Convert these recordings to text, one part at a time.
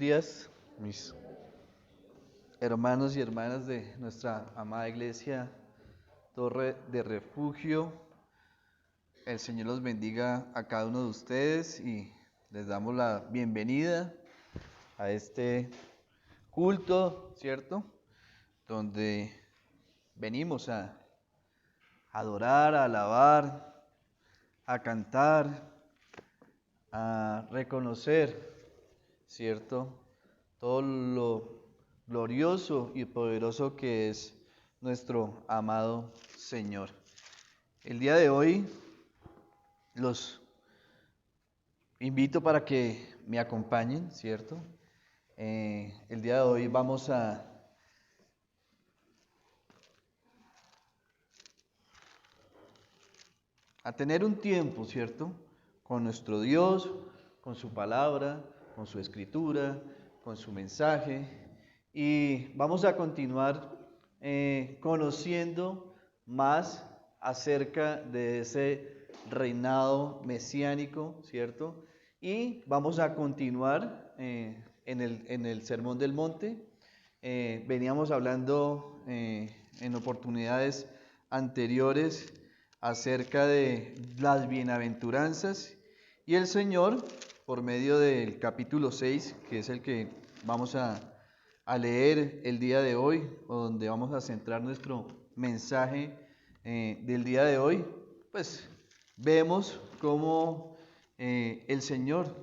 días, mis hermanos y hermanas de nuestra amada iglesia Torre de Refugio. El Señor los bendiga a cada uno de ustedes y les damos la bienvenida a este culto, ¿cierto? Donde venimos a adorar, a alabar, a cantar, a reconocer, ¿cierto? Todo lo glorioso y poderoso que es nuestro amado Señor. El día de hoy los invito para que me acompañen, ¿cierto? El día de hoy vamos a tener un tiempo, ¿cierto? Con nuestro Dios, con su palabra, con su escritura, con su mensaje. Y vamos a continuar conociendo más acerca de ese reinado mesiánico, ¿cierto? Y vamos a continuar en el Sermón del Monte. Veníamos hablando en oportunidades anteriores acerca de las bienaventuranzas y el Señor, por medio del capítulo 6, que es el que vamos a leer el día de hoy, o donde vamos a centrar nuestro mensaje del día de hoy, pues vemos cómo el Señor,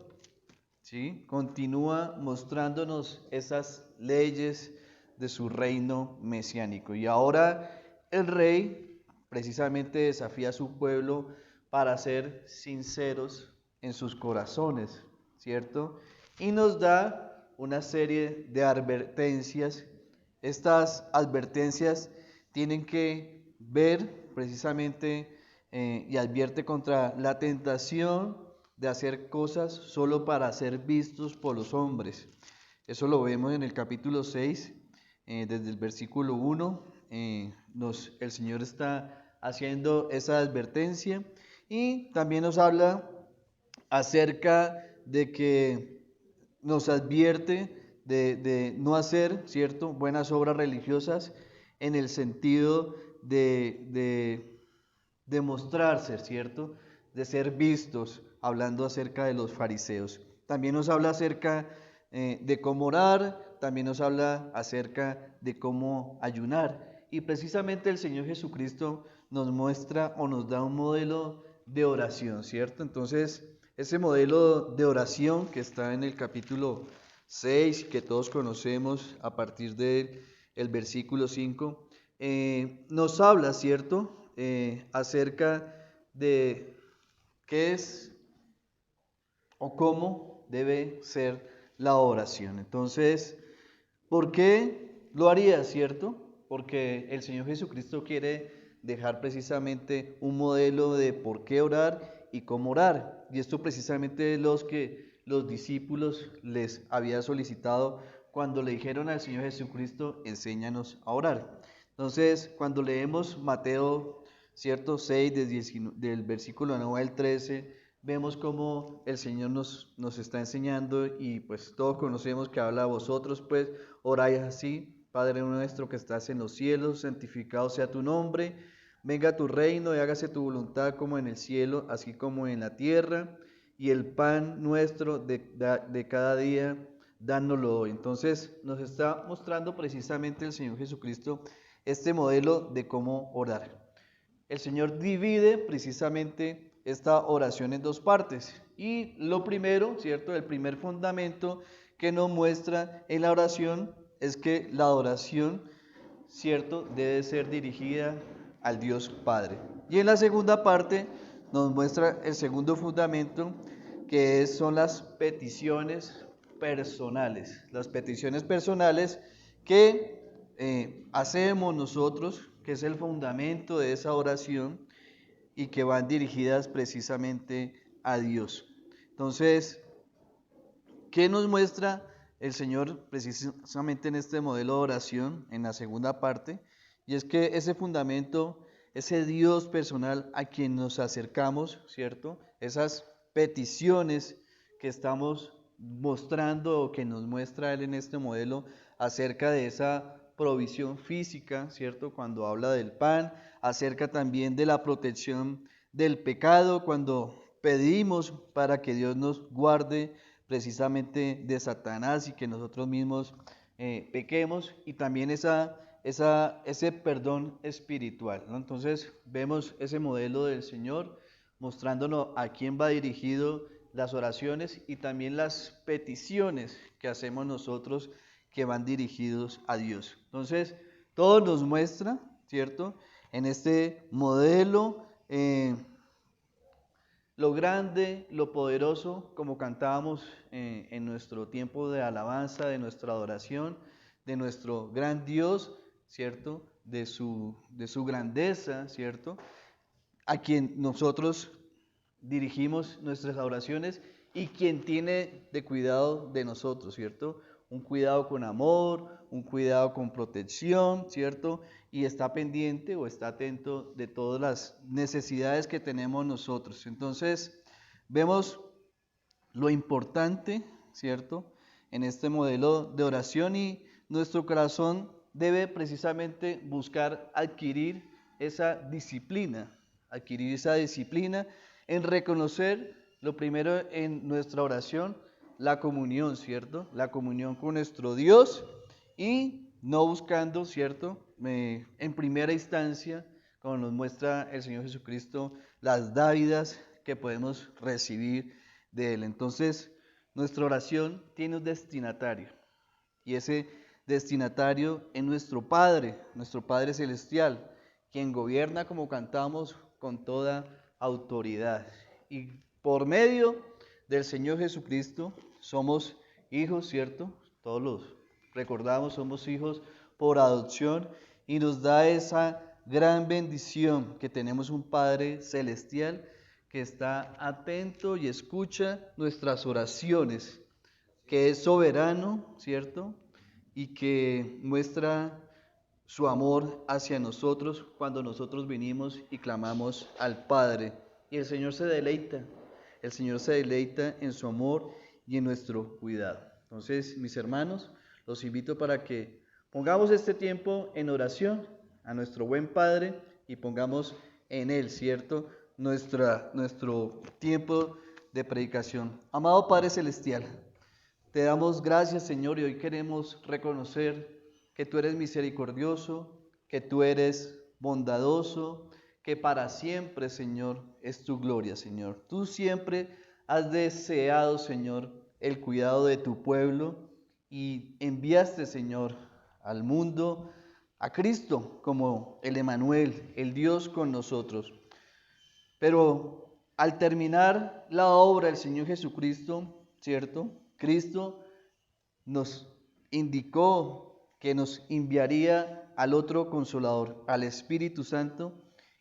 ¿sí?, continúa mostrándonos esas leyes de su reino mesiánico. Y ahora el rey precisamente desafía a su pueblo para ser sinceros en sus corazones, ¿cierto? Y nos da una serie de advertencias. Estas advertencias tienen que ver precisamente y advierte contra la tentación de hacer cosas solo para ser vistos por los hombres. Eso lo vemos en el capítulo 6, desde el versículo 1. El Señor está haciendo esa advertencia y también nos habla acerca de que nos advierte de no hacer, ¿cierto?, buenas obras religiosas en el sentido de mostrarse, ¿cierto?, de ser vistos, hablando acerca de los fariseos. También nos habla acerca de cómo orar, también nos habla acerca de cómo ayunar. Y precisamente el Señor Jesucristo nos muestra o nos da un modelo de oración, ¿cierto? Entonces, ese modelo de oración que está en el capítulo 6, que todos conocemos a partir del versículo 5, nos habla, ¿cierto?, acerca de qué es o cómo debe ser la oración. Entonces, ¿por qué lo haría, cierto? Porque el Señor Jesucristo quiere dejar precisamente un modelo de por qué orar y cómo orar. Y esto precisamente es lo que los discípulos les había solicitado cuando le dijeron al Señor Jesucristo, enséñanos a orar. Entonces, cuando leemos Mateo, ¿cierto?, 6, del versículo 9 al 13, vemos cómo el Señor nos está enseñando y pues todos conocemos que habla a vosotros, pues oráis así: Padre nuestro que estás en los cielos, santificado sea tu nombre, venga tu reino y hágase tu voluntad como en el cielo, así como en la tierra, y el pan nuestro de cada día, dánoslo hoy. Entonces nos está mostrando precisamente el Señor Jesucristo este modelo de cómo orar. El Señor divide precisamente esta oración en dos partes. Y lo primero, ¿cierto?, el primer fundamento que nos muestra en la oración es que la oración, ¿cierto?, debe ser dirigida al Dios Padre. Y en la segunda parte nos muestra el segundo fundamento, que son las peticiones personales. Las peticiones personales que hacemos nosotros, que es el fundamento de esa oración y que van dirigidas precisamente a Dios. Entonces, ¿qué nos muestra el Señor precisamente en este modelo de oración, en la segunda parte? Y es que ese fundamento, ese Dios personal a quien nos acercamos, ¿cierto?, esas peticiones que estamos mostrando o que nos muestra Él en este modelo acerca de esa provisión física, ¿cierto? Cuando habla del pan, acerca también de la protección del pecado, cuando pedimos para que Dios nos guarde precisamente de Satanás y que nosotros mismos pequemos, y también ese perdón espiritual, ¿no? Entonces vemos ese modelo del Señor mostrándonos a quién va dirigido las oraciones y también las peticiones que hacemos nosotros que van dirigidos a Dios. Entonces, todo nos muestra, ¿cierto? En este modelo, lo grande, lo poderoso, como cantábamos en nuestro tiempo de alabanza, de nuestra adoración, de nuestro gran Dios, ¿cierto? De su grandeza, ¿cierto? A quien nosotros dirigimos nuestras oraciones y quien tiene de cuidado de nosotros, ¿cierto? Un cuidado con amor, un cuidado con protección, ¿cierto? Y está pendiente o está atento de todas las necesidades que tenemos nosotros. Entonces, vemos lo importante, ¿cierto? En este modelo de oración, y nuestro corazón debe precisamente buscar adquirir esa disciplina en reconocer lo primero en nuestra oración, la comunión, ¿cierto? La comunión con nuestro Dios, y no buscando, ¿cierto? En primera instancia, como nos muestra el Señor Jesucristo, las dávidas que podemos recibir de Él. Entonces, nuestra oración tiene un destinatario, y ese destinatario es nuestro Padre Celestial, quien gobierna, como cantamos, con toda autoridad. Y por medio del Señor Jesucristo somos hijos, ¿cierto? Todos los recordamos, somos hijos por adopción, y nos da esa gran bendición que tenemos un Padre Celestial que está atento y escucha nuestras oraciones, que es soberano, ¿cierto? Y que muestra su amor hacia nosotros cuando nosotros vinimos y clamamos al Padre. Y el Señor se deleita en su amor y en nuestro cuidado. Entonces, mis hermanos, los invito para que pongamos este tiempo en oración a nuestro buen Padre y pongamos en Él, ¿cierto? Nuestro tiempo de predicación. Amado Padre Celestial, te damos gracias, Señor, y hoy queremos reconocer que tú eres misericordioso, que tú eres bondadoso, que para siempre, Señor, es tu gloria, Señor. Tú siempre has deseado, Señor, el cuidado de tu pueblo, y enviaste, Señor, al mundo a Cristo como el Emanuel, el Dios con nosotros. Pero al terminar la obra del Señor Jesucristo, ¿cierto? Cristo nos indicó que nos enviaría al otro Consolador, al Espíritu Santo,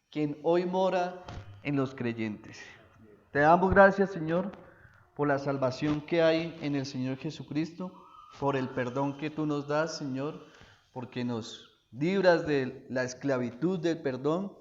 quien hoy mora en los creyentes. Te damos gracias, Señor, por la salvación que hay en el Señor Jesucristo, por el perdón que tú nos das, Señor, porque nos libras de la esclavitud del perdón,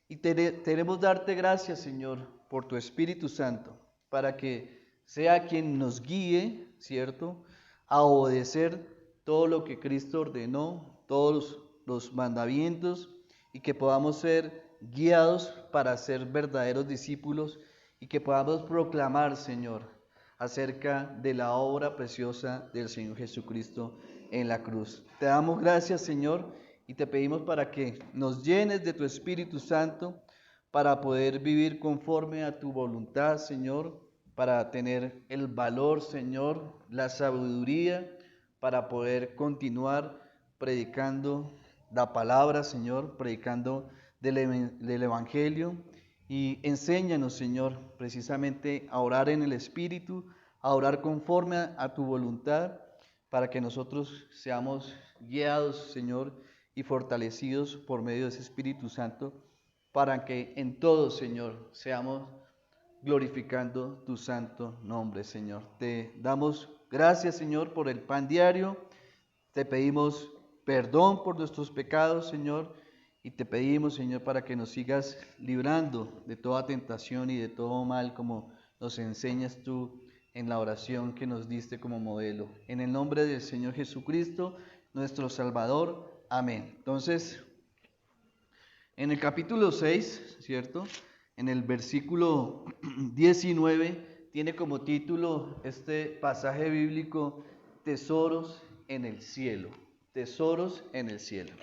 y queremos darte gracias, Señor, por tu Espíritu Santo, para que sea quien nos guíe, ¿cierto?, a obedecer todo lo que Cristo ordenó, todos los mandamientos, y que podamos ser guiados para ser verdaderos discípulos, y que podamos proclamar, Señor, acerca de la obra preciosa del Señor Jesucristo en la cruz. Te damos gracias, Señor, y te pedimos para que nos llenes de tu Espíritu Santo, para poder vivir conforme a tu voluntad, Señor, para tener el valor, Señor, la sabiduría, para poder continuar predicando la palabra, Señor, predicando del Evangelio. Y enséñanos, Señor, precisamente a orar en el Espíritu, a orar conforme a tu voluntad, para que nosotros seamos guiados, Señor, y fortalecidos por medio de ese Espíritu Santo, para que en todo, Señor, seamos glorificando tu santo nombre, Señor. Te damos gracias, Señor, por el pan diario. Te pedimos perdón por nuestros pecados, Señor, y te pedimos, Señor, para que nos sigas librando de toda tentación y de todo mal, como nos enseñas tú en la oración que nos diste como modelo. En el nombre del Señor Jesucristo, nuestro Salvador. Amén. Entonces, en el capítulo 6, ¿cierto? En el versículo 19, tiene como título este pasaje bíblico, tesoros en el cielo. Tesoros en el cielo.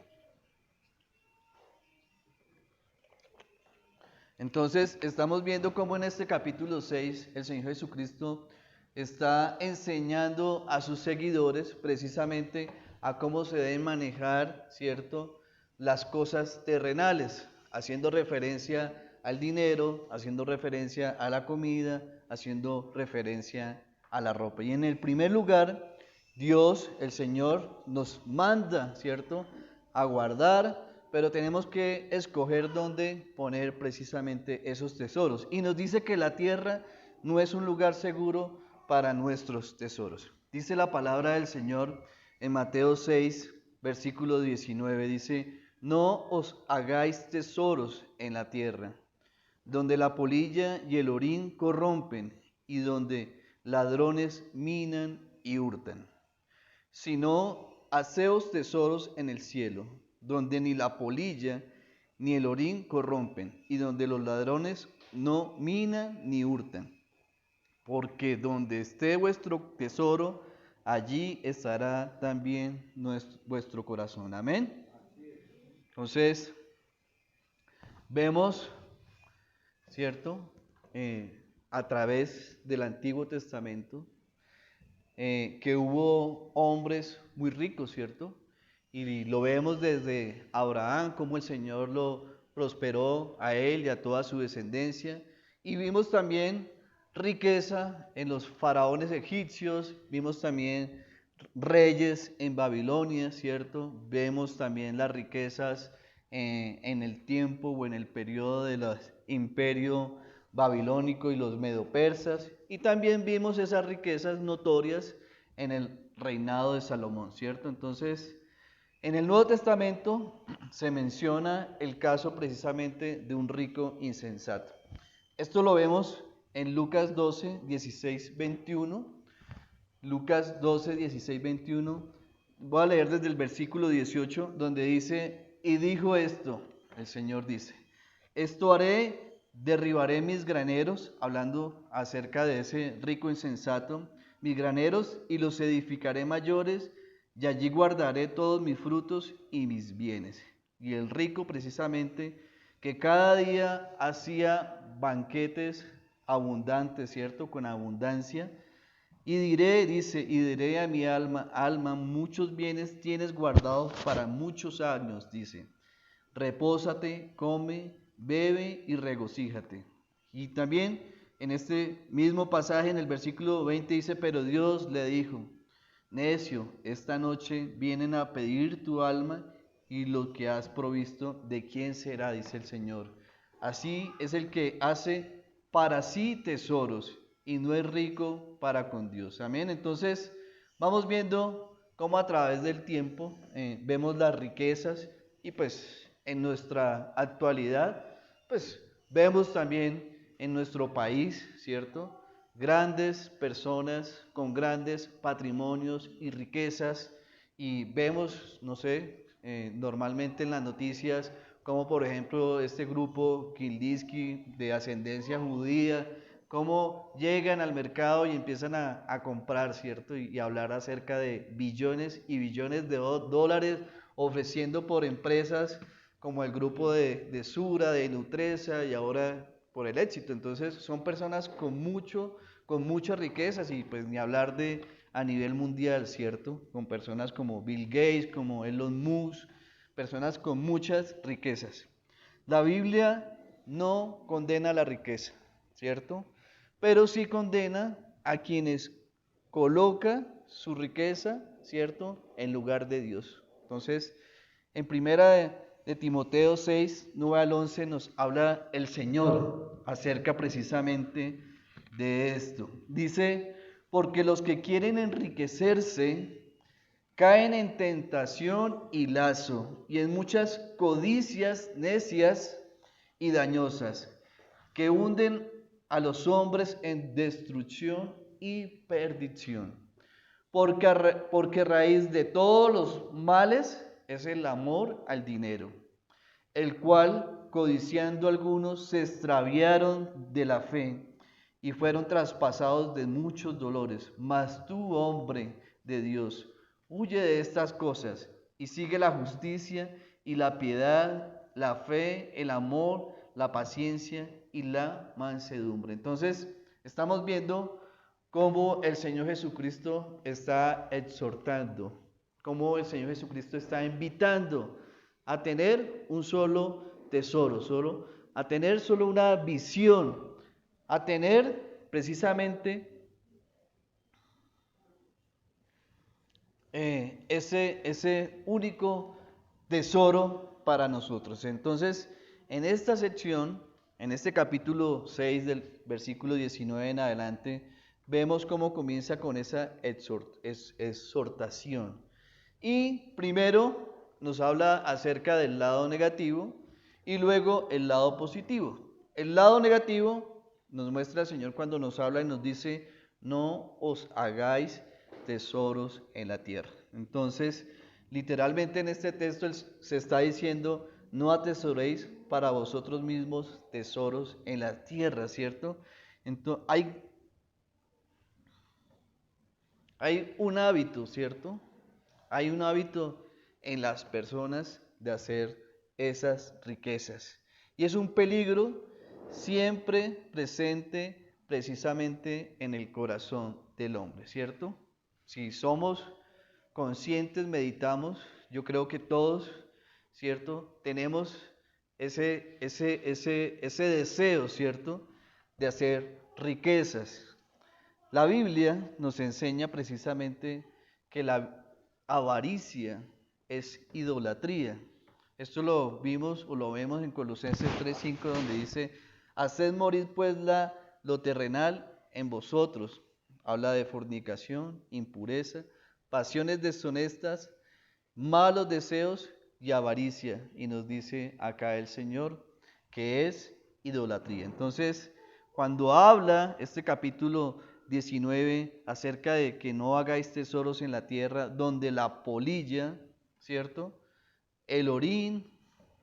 Entonces, estamos viendo cómo en este capítulo 6 el Señor Jesucristo está enseñando a sus seguidores precisamente a cómo se deben manejar, ¿cierto?, las cosas terrenales, haciendo referencia al dinero, haciendo referencia a la comida, haciendo referencia a la ropa. Y en el primer lugar, Dios, el Señor, nos manda, ¿cierto?, a guardar, pero tenemos que escoger dónde poner precisamente esos tesoros. Y nos dice que la tierra no es un lugar seguro para nuestros tesoros. Dice la palabra del Señor en Mateo 6, versículo 19, dice, no os hagáis tesoros en la tierra, donde la polilla y el orín corrompen y donde ladrones minan y hurtan, sino haceos tesoros en el cielo, donde ni la polilla ni el orín corrompen, y donde los ladrones no minan ni hurtan. Porque donde esté vuestro tesoro, allí estará también vuestro corazón. Amén. Entonces, vemos, ¿cierto? A través del Antiguo Testamento, que hubo hombres muy ricos, ¿cierto? Y lo vemos desde Abraham, cómo el Señor lo prosperó a él y a toda su descendencia. Y vimos también riqueza en los faraones egipcios, vimos también reyes en Babilonia, ¿cierto? Vemos también las riquezas en el tiempo o en el periodo del imperio babilónico y los medopersas, y también vimos esas riquezas notorias en el reinado de Salomón, ¿cierto? Entonces, en el Nuevo Testamento se menciona el caso precisamente de un rico insensato. Esto lo vemos en Lucas 12, 16, 21. Lucas 12, 16, 21. Voy a leer desde el versículo 18, donde dice, y dijo esto, el Señor dice, esto haré, derribaré mis graneros, hablando acerca de ese rico insensato, mis graneros, y los edificaré mayores, y allí guardaré todos mis frutos y mis bienes. Y el rico precisamente, que cada día hacía banquetes abundantes, ¿cierto? Con abundancia. Y diré, dice, y diré a mi alma, alma, muchos bienes tienes guardados para muchos años, dice. Repósate, come, bebe y regocíjate. Y también en este mismo pasaje, en el versículo 20 dice, pero Dios le dijo, necio, esta noche vienen a pedir tu alma y lo que has provisto, ¿de quién será? Dice el Señor. Así es el que hace para sí tesoros y no es rico para con Dios. Amén. Entonces, vamos viendo cómo a través del tiempo vemos las riquezas y pues en nuestra actualidad, pues vemos también en nuestro país, ¿cierto? Grandes personas con grandes patrimonios y riquezas y vemos, no sé, normalmente en las noticias, como por ejemplo este grupo Kindiski de ascendencia judía, cómo llegan al mercado y empiezan a comprar, ¿cierto? Y hablar acerca de billones y billones de dólares ofreciendo por empresas como el grupo de Sura, de Nutresa y ahora por el éxito. Entonces son personas con muchas riquezas y pues ni hablar de a nivel mundial, ¿cierto? Con personas como Bill Gates, como Elon Musk, personas con muchas riquezas. La Biblia no condena la riqueza, ¿cierto? Pero sí condena a quienes coloca su riqueza, ¿cierto?, en lugar de Dios. Entonces, en primera de Timoteo 6, 9 al 11 nos habla el Señor acerca precisamente de esto. Dice, porque los que quieren enriquecerse caen en tentación y lazo y en muchas codicias necias y dañosas que hunden a los hombres en destrucción y perdición. Porque raíz de todos los males es el amor al dinero, el cual, codiciando algunos, se extraviaron de la fe y fueron traspasados de muchos dolores. Mas tú, hombre de Dios, huye de estas cosas y sigue la justicia y la piedad, la fe, el amor, la paciencia y la mansedumbre. Entonces, estamos viendo cómo el Señor Jesucristo está exhortando, cómo el Señor Jesucristo está invitando a tener un solo tesoro, a tener solo una visión, a tener precisamente ese único tesoro para nosotros. Entonces, en esta sección, en este capítulo 6 del versículo 19 en adelante, vemos cómo comienza con esa exhortación. Y primero nos habla acerca del lado negativo y luego el lado positivo. El lado negativo nos muestra el Señor cuando nos habla y nos dice: no os hagáis tesoros en la tierra. Entonces, literalmente en este texto se está diciendo: no atesoréis para vosotros mismos tesoros en la tierra, ¿cierto? Entonces, hay un hábito, ¿cierto? Hay un hábito en las personas de hacer esas riquezas. Y es un peligro siempre presente precisamente en el corazón del hombre, ¿cierto? Si somos conscientes, meditamos, yo creo que todos, ¿cierto? Tenemos ese deseo, ¿cierto? De hacer riquezas. La Biblia nos enseña precisamente que la avaricia es idolatría. Esto lo vimos o lo vemos en Colosenses 3:5, donde dice: haced morir pues lo terrenal en vosotros. Habla de fornicación, impureza, pasiones deshonestas, malos deseos y avaricia. Y nos dice acá el Señor que es idolatría. Entonces, cuando habla este capítulo 19 acerca de que no hagáis tesoros en la tierra donde la polilla, ¿cierto?, el orín,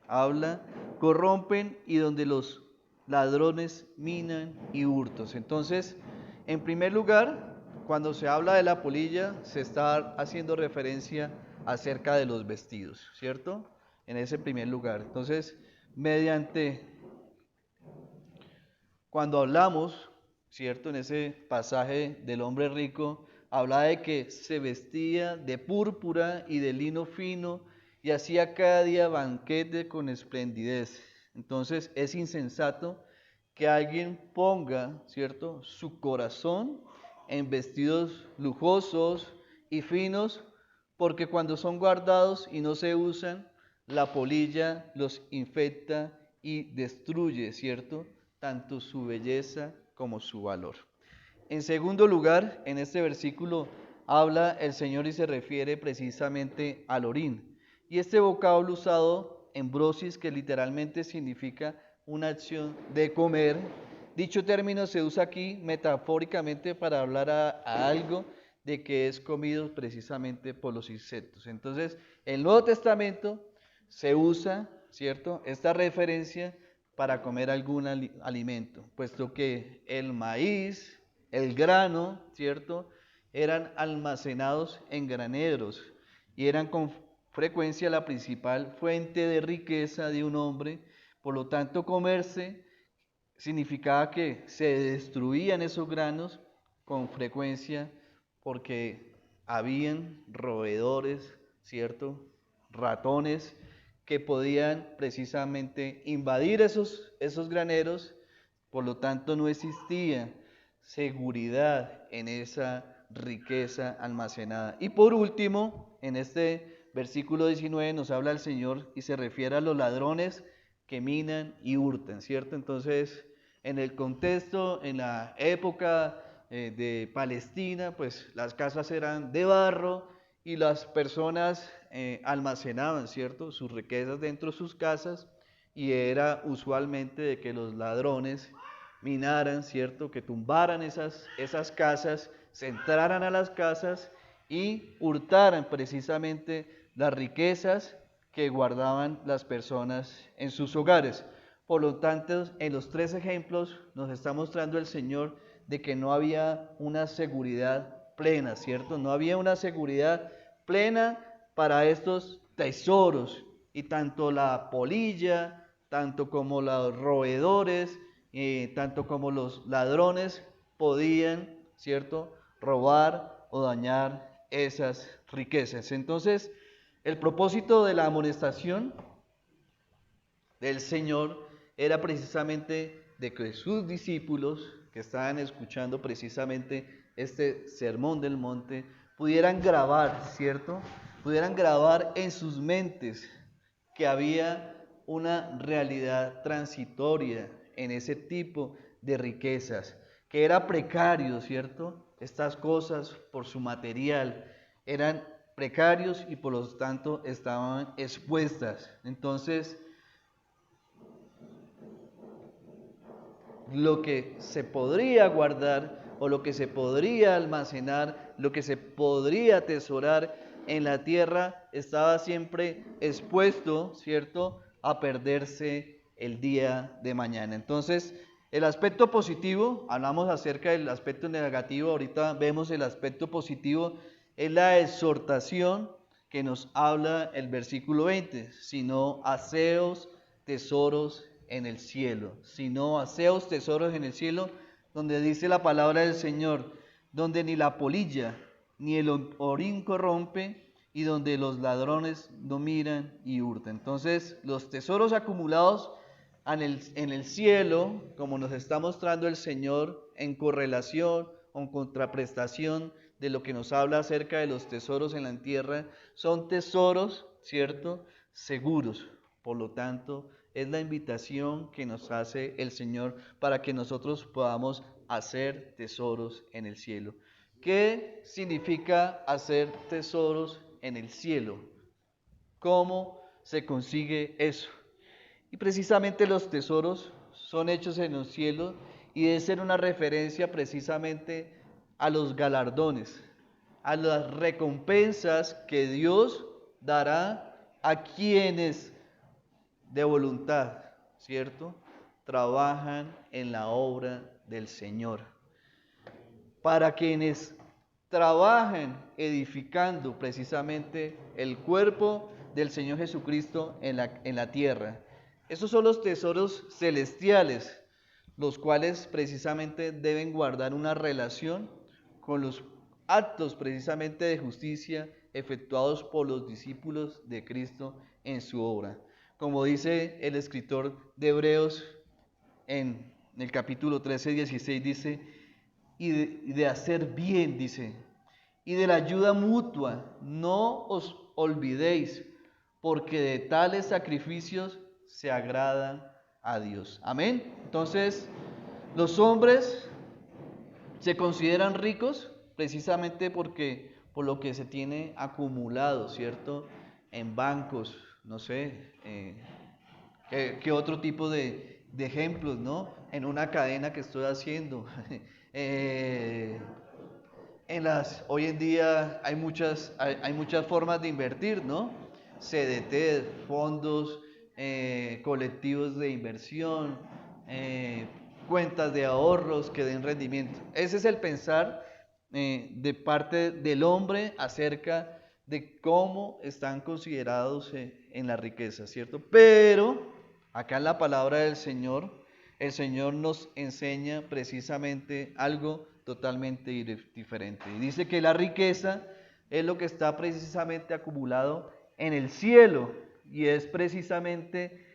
habla, corrompen, y donde los ladrones minan y hurtos. Entonces, en primer lugar, cuando se habla de la polilla, se está haciendo referencia acerca de los vestidos, ¿cierto? En ese primer lugar. Entonces, cuando hablamos, ¿cierto? En ese pasaje del hombre rico, habla de que se vestía de púrpura y de lino fino y hacía cada día banquete con esplendidez. Entonces es insensato que alguien ponga, ¿cierto?, su corazón en vestidos lujosos y finos, porque cuando son guardados y no se usan, la polilla los infecta y destruye, ¿cierto?, tanto su belleza como su valor. En segundo lugar, en este versículo habla el Señor y se refiere precisamente al orín. Y este vocablo usado en brosis, que literalmente significa una acción de comer, dicho término se usa aquí metafóricamente para hablar a algo de que es comido precisamente por los insectos. Entonces, el Nuevo Testamento se usa, ¿cierto?, esta referencia para comer algún alimento, puesto que el maíz, el grano, ¿cierto?, eran almacenados en graneros y eran con frecuencia la principal fuente de riqueza de un hombre. Por lo tanto, comerse significaba que se destruían esos granos con frecuencia porque habían roedores, ¿cierto?, ratones que podían precisamente invadir esos graneros. Por lo tanto, no existía seguridad en esa riqueza almacenada. Y por último, en este versículo 19 nos habla el Señor y se refiere a los ladrones que minan y hurtan, ¿cierto? Entonces, en el contexto, en la época de Palestina, pues las casas eran de barro y las personas almacenaban, ¿cierto?, sus riquezas dentro de sus casas, y era usualmente de que los ladrones minaran, ¿cierto?, que tumbaran esas casas se entraran a las casas y hurtaran precisamente las riquezas que guardaban las personas en sus hogares. Por lo tanto, en los tres ejemplos nos está mostrando el Señor de que no había una seguridad plena, ¿cierto? No había una seguridad plena para estos tesoros, y tanto la polilla, tanto como los roedores, tanto como los ladrones podían, ¿cierto?, robar o dañar esas riquezas. Entonces, el propósito de la amonestación del Señor era precisamente de que sus discípulos, que estaban escuchando precisamente este sermón del monte, pudieran grabar, ¿cierto? Pudieran grabar en sus mentes que había una realidad transitoria en ese tipo de riquezas, que era precario, ¿cierto? Estas cosas por su material eran precarios y por lo tanto estaban expuestas. Entonces, lo que se podría guardar o lo que se podría almacenar, lo que se podría atesorar en la tierra estaba siempre expuesto, ¿cierto?, a perderse el día de mañana. Entonces, el aspecto positivo, hablamos acerca del aspecto negativo, ahorita vemos el aspecto positivo, es la exhortación que nos habla el versículo 20, sino haceos tesoros en el cielo, sino haceos tesoros en el cielo, donde dice la palabra del Señor, donde ni la polilla ni el orín corrompe, y donde los ladrones no miran y hurtan. Entonces, los tesoros acumulados en el cielo, como nos está mostrando el Señor, en correlación o en contraprestación de lo que nos habla acerca de los tesoros en la tierra, son tesoros, ¿cierto?, seguros. Por lo tanto, es la invitación que nos hace el Señor para que nosotros podamos hacer tesoros en el cielo. ¿Qué significa hacer tesoros en el cielo? ¿Cómo se consigue eso? Y precisamente los tesoros son hechos en los cielos y debe ser una referencia precisamente a los galardones, a las recompensas que Dios dará a quienes de voluntad, ¿cierto?, trabajan en la obra del Señor. Para quienes trabajan edificando precisamente el cuerpo del Señor Jesucristo en la tierra. Esos son los tesoros celestiales, los cuales precisamente deben guardar una relación con los actos precisamente de justicia efectuados por los discípulos de Cristo en su obra. Como dice el escritor de Hebreos en el capítulo 13, 16, dice, y de hacer bien, dice, y de la ayuda mutua, no os olvidéis, porque de tales sacrificios se agrada a Dios. Amén. Entonces, los hombres se consideran ricos precisamente porque por lo que se tiene acumulado, ¿cierto?, en bancos, no sé, ¿qué otro tipo de ejemplos, ¿no? En una cadena que estoy haciendo. Hoy en día hay muchas formas de invertir, ¿no? CDT, fondos colectivos de inversión, cuentas de ahorros que den rendimiento. Ese es el pensar de parte del hombre acerca de cómo están considerados en la riqueza, ¿cierto? Pero acá en la palabra del Señor, el Señor nos enseña precisamente algo totalmente diferente. Y dice que la riqueza es lo que está precisamente acumulado en el cielo y es precisamente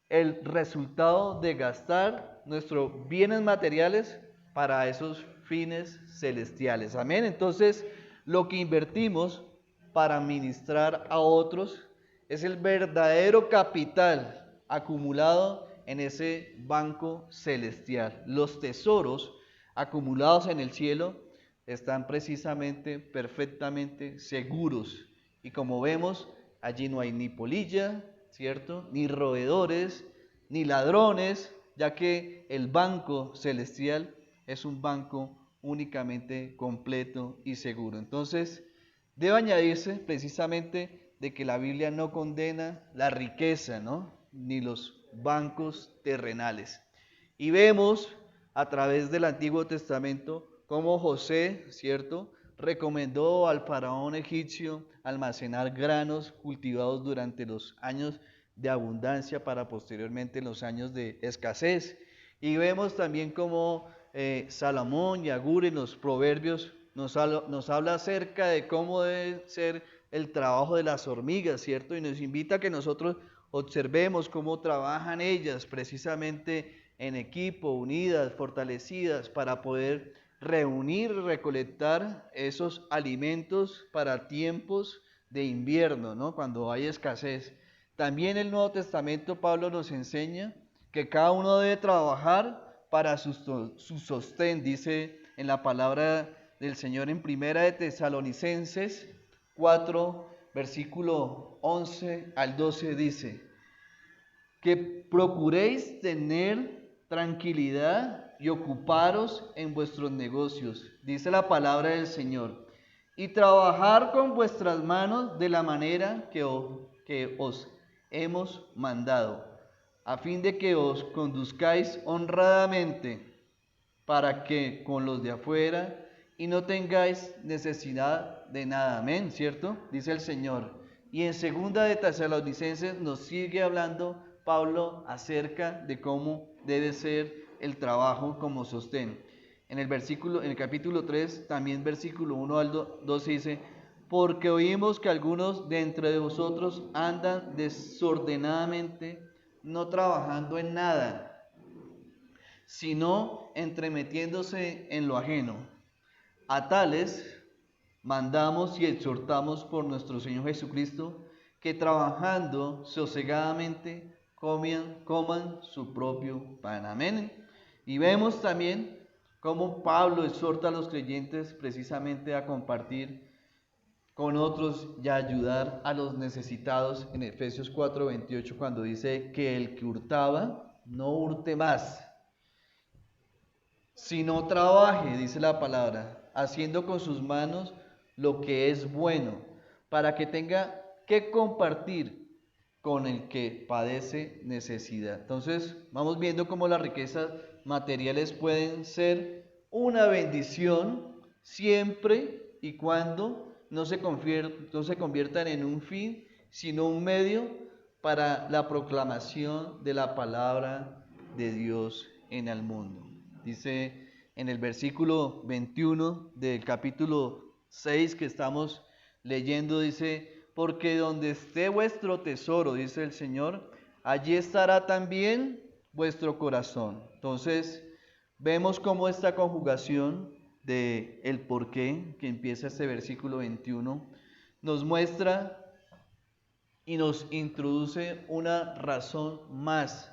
el resultado de gastar nuestros bienes materiales para esos fines celestiales. Amén. Entonces, lo que invertimos para ministrar a otros es el verdadero capital acumulado en ese banco celestial. Los tesoros acumulados en el cielo están precisamente perfectamente seguros. Y como vemos, allí no hay ni polilla, ¿cierto?, ni roedores, ni ladrones, ya que el banco celestial es un banco únicamente completo y seguro. Entonces, debe añadirse precisamente de que la Biblia no condena la riqueza, ¿no? Ni los bancos terrenales. Y vemos a través del Antiguo Testamento cómo José, ¿cierto?, recomendó al faraón egipcio almacenar granos cultivados durante los años de abundancia para posteriormente los años de escasez. Y vemos también cómo Salomón y Agur en los proverbios nos habla acerca de cómo debe ser el trabajo de las hormigas, ¿cierto? Y nos invita a que nosotros observemos cómo trabajan ellas precisamente en equipo, unidas, fortalecidas, para poder reunir, recolectar esos alimentos para tiempos de invierno, ¿no? Cuando hay escasez. También el Nuevo Testamento, Pablo nos enseña que cada uno debe trabajar para su sostén, dice en la palabra del Señor en Primera de Tesalonicenses 4, versículo 11 al 12 dice, que procuréis tener tranquilidad y ocuparos en vuestros negocios, dice la palabra del Señor, y trabajar con vuestras manos de la manera que os hemos mandado, a fin de que os conduzcáis honradamente para que con los de afuera y no tengáis necesidad de nada. Amén, ¿cierto? Dice el Señor. Y en segunda de Tesalonicenses nos sigue hablando Pablo acerca de cómo debe ser el trabajo como sostén. En el capítulo 3, también versículo 1 al 12 dice, porque oímos que algunos de entre vosotros andan desordenadamente, no trabajando en nada, sino entremetiéndose en lo ajeno. A tales mandamos y exhortamos por nuestro Señor Jesucristo que trabajando sosegadamente coman su propio pan. Amén. Y vemos también cómo Pablo exhorta a los creyentes precisamente a compartir con otros y a ayudar a los necesitados en Efesios 4:28 cuando dice que el que hurtaba no hurte más, sino trabaje, dice la palabra, haciendo con sus manos lo que es bueno, para que tenga que compartir con el que padece necesidad. Entonces, vamos viendo cómo las riquezas materiales pueden ser una bendición siempre y cuando no se conviertan en un fin, sino un medio para la proclamación de la palabra de Dios en el mundo. Dice en el versículo 21 del capítulo 6 que estamos leyendo, dice, porque donde esté vuestro tesoro, dice el Señor, allí estará también vuestro corazón. Entonces, vemos cómo esta conjugación de el porqué, que empieza este versículo 21, nos muestra y nos introduce una razón más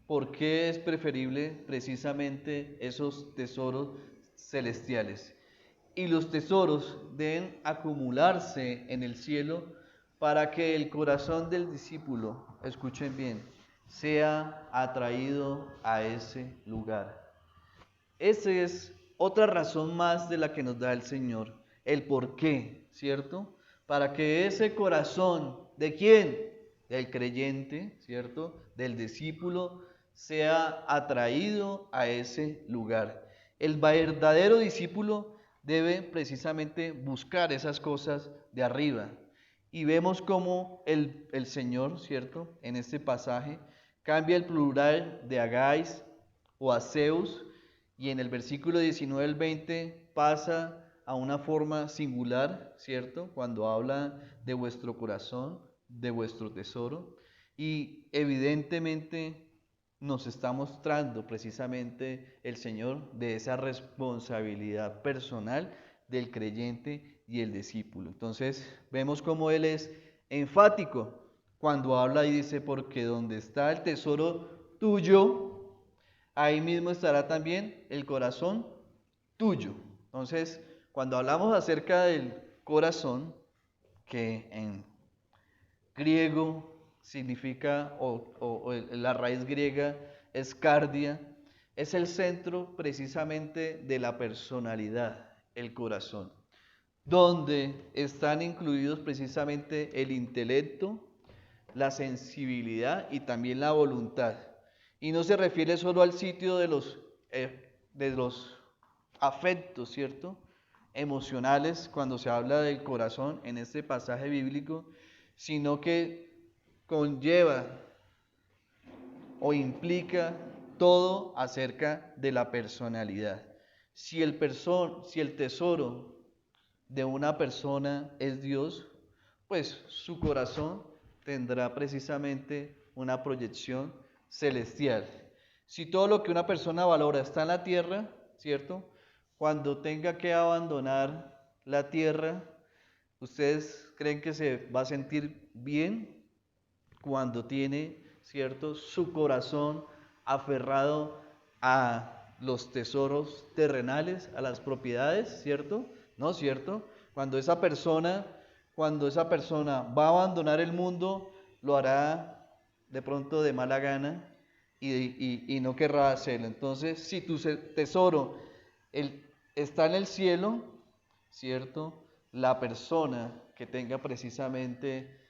por qué es preferible precisamente esos tesoros celestiales. Y los tesoros deben acumularse en el cielo para que el corazón del discípulo, escuchen bien, sea atraído a ese lugar. Esa es otra razón más de la que nos da el Señor, el por qué, ¿cierto? Para que ese corazón, ¿de quién? Del creyente, ¿cierto? Del discípulo, sea atraído a ese lugar. El verdadero discípulo debe precisamente buscar esas cosas de arriba. Y vemos cómo el Señor, ¿cierto? En este pasaje cambia el plural de agáis o aseus, y en el versículo 19 al 20 pasa a una forma singular, ¿cierto? Cuando habla de vuestro corazón, de vuestro tesoro. Y evidentemente nos está mostrando precisamente el Señor de esa responsabilidad personal del creyente y el discípulo. Entonces vemos cómo Él es enfático cuando habla y dice, porque donde está el tesoro tuyo, ahí mismo estará también el corazón tuyo. Entonces, cuando hablamos acerca del corazón, que en griego significa, la raíz griega es cardia, es el centro precisamente de la personalidad, el corazón, donde están incluidos precisamente el intelecto, la sensibilidad y también la voluntad. Y no se refiere solo al sitio de los afectos, ¿cierto? Emocionales, cuando se habla del corazón en este pasaje bíblico, sino que conlleva o implica todo acerca de la personalidad. Si el tesoro de una persona es Dios, pues su corazón tendrá precisamente una proyección celestial. Si todo lo que una persona valora está en la tierra, ¿cierto? Cuando tenga que abandonar la tierra, ¿ustedes creen que se va a sentir bien cuando tiene, ¿cierto?, su corazón aferrado a los tesoros terrenales, a las propiedades, ¿cierto? ¿No es cierto? Cuando esa persona va a abandonar el mundo, lo hará de pronto de mala gana y no querrá hacerlo. Entonces, si tu tesoro está en el cielo, ¿cierto? La persona que tenga precisamente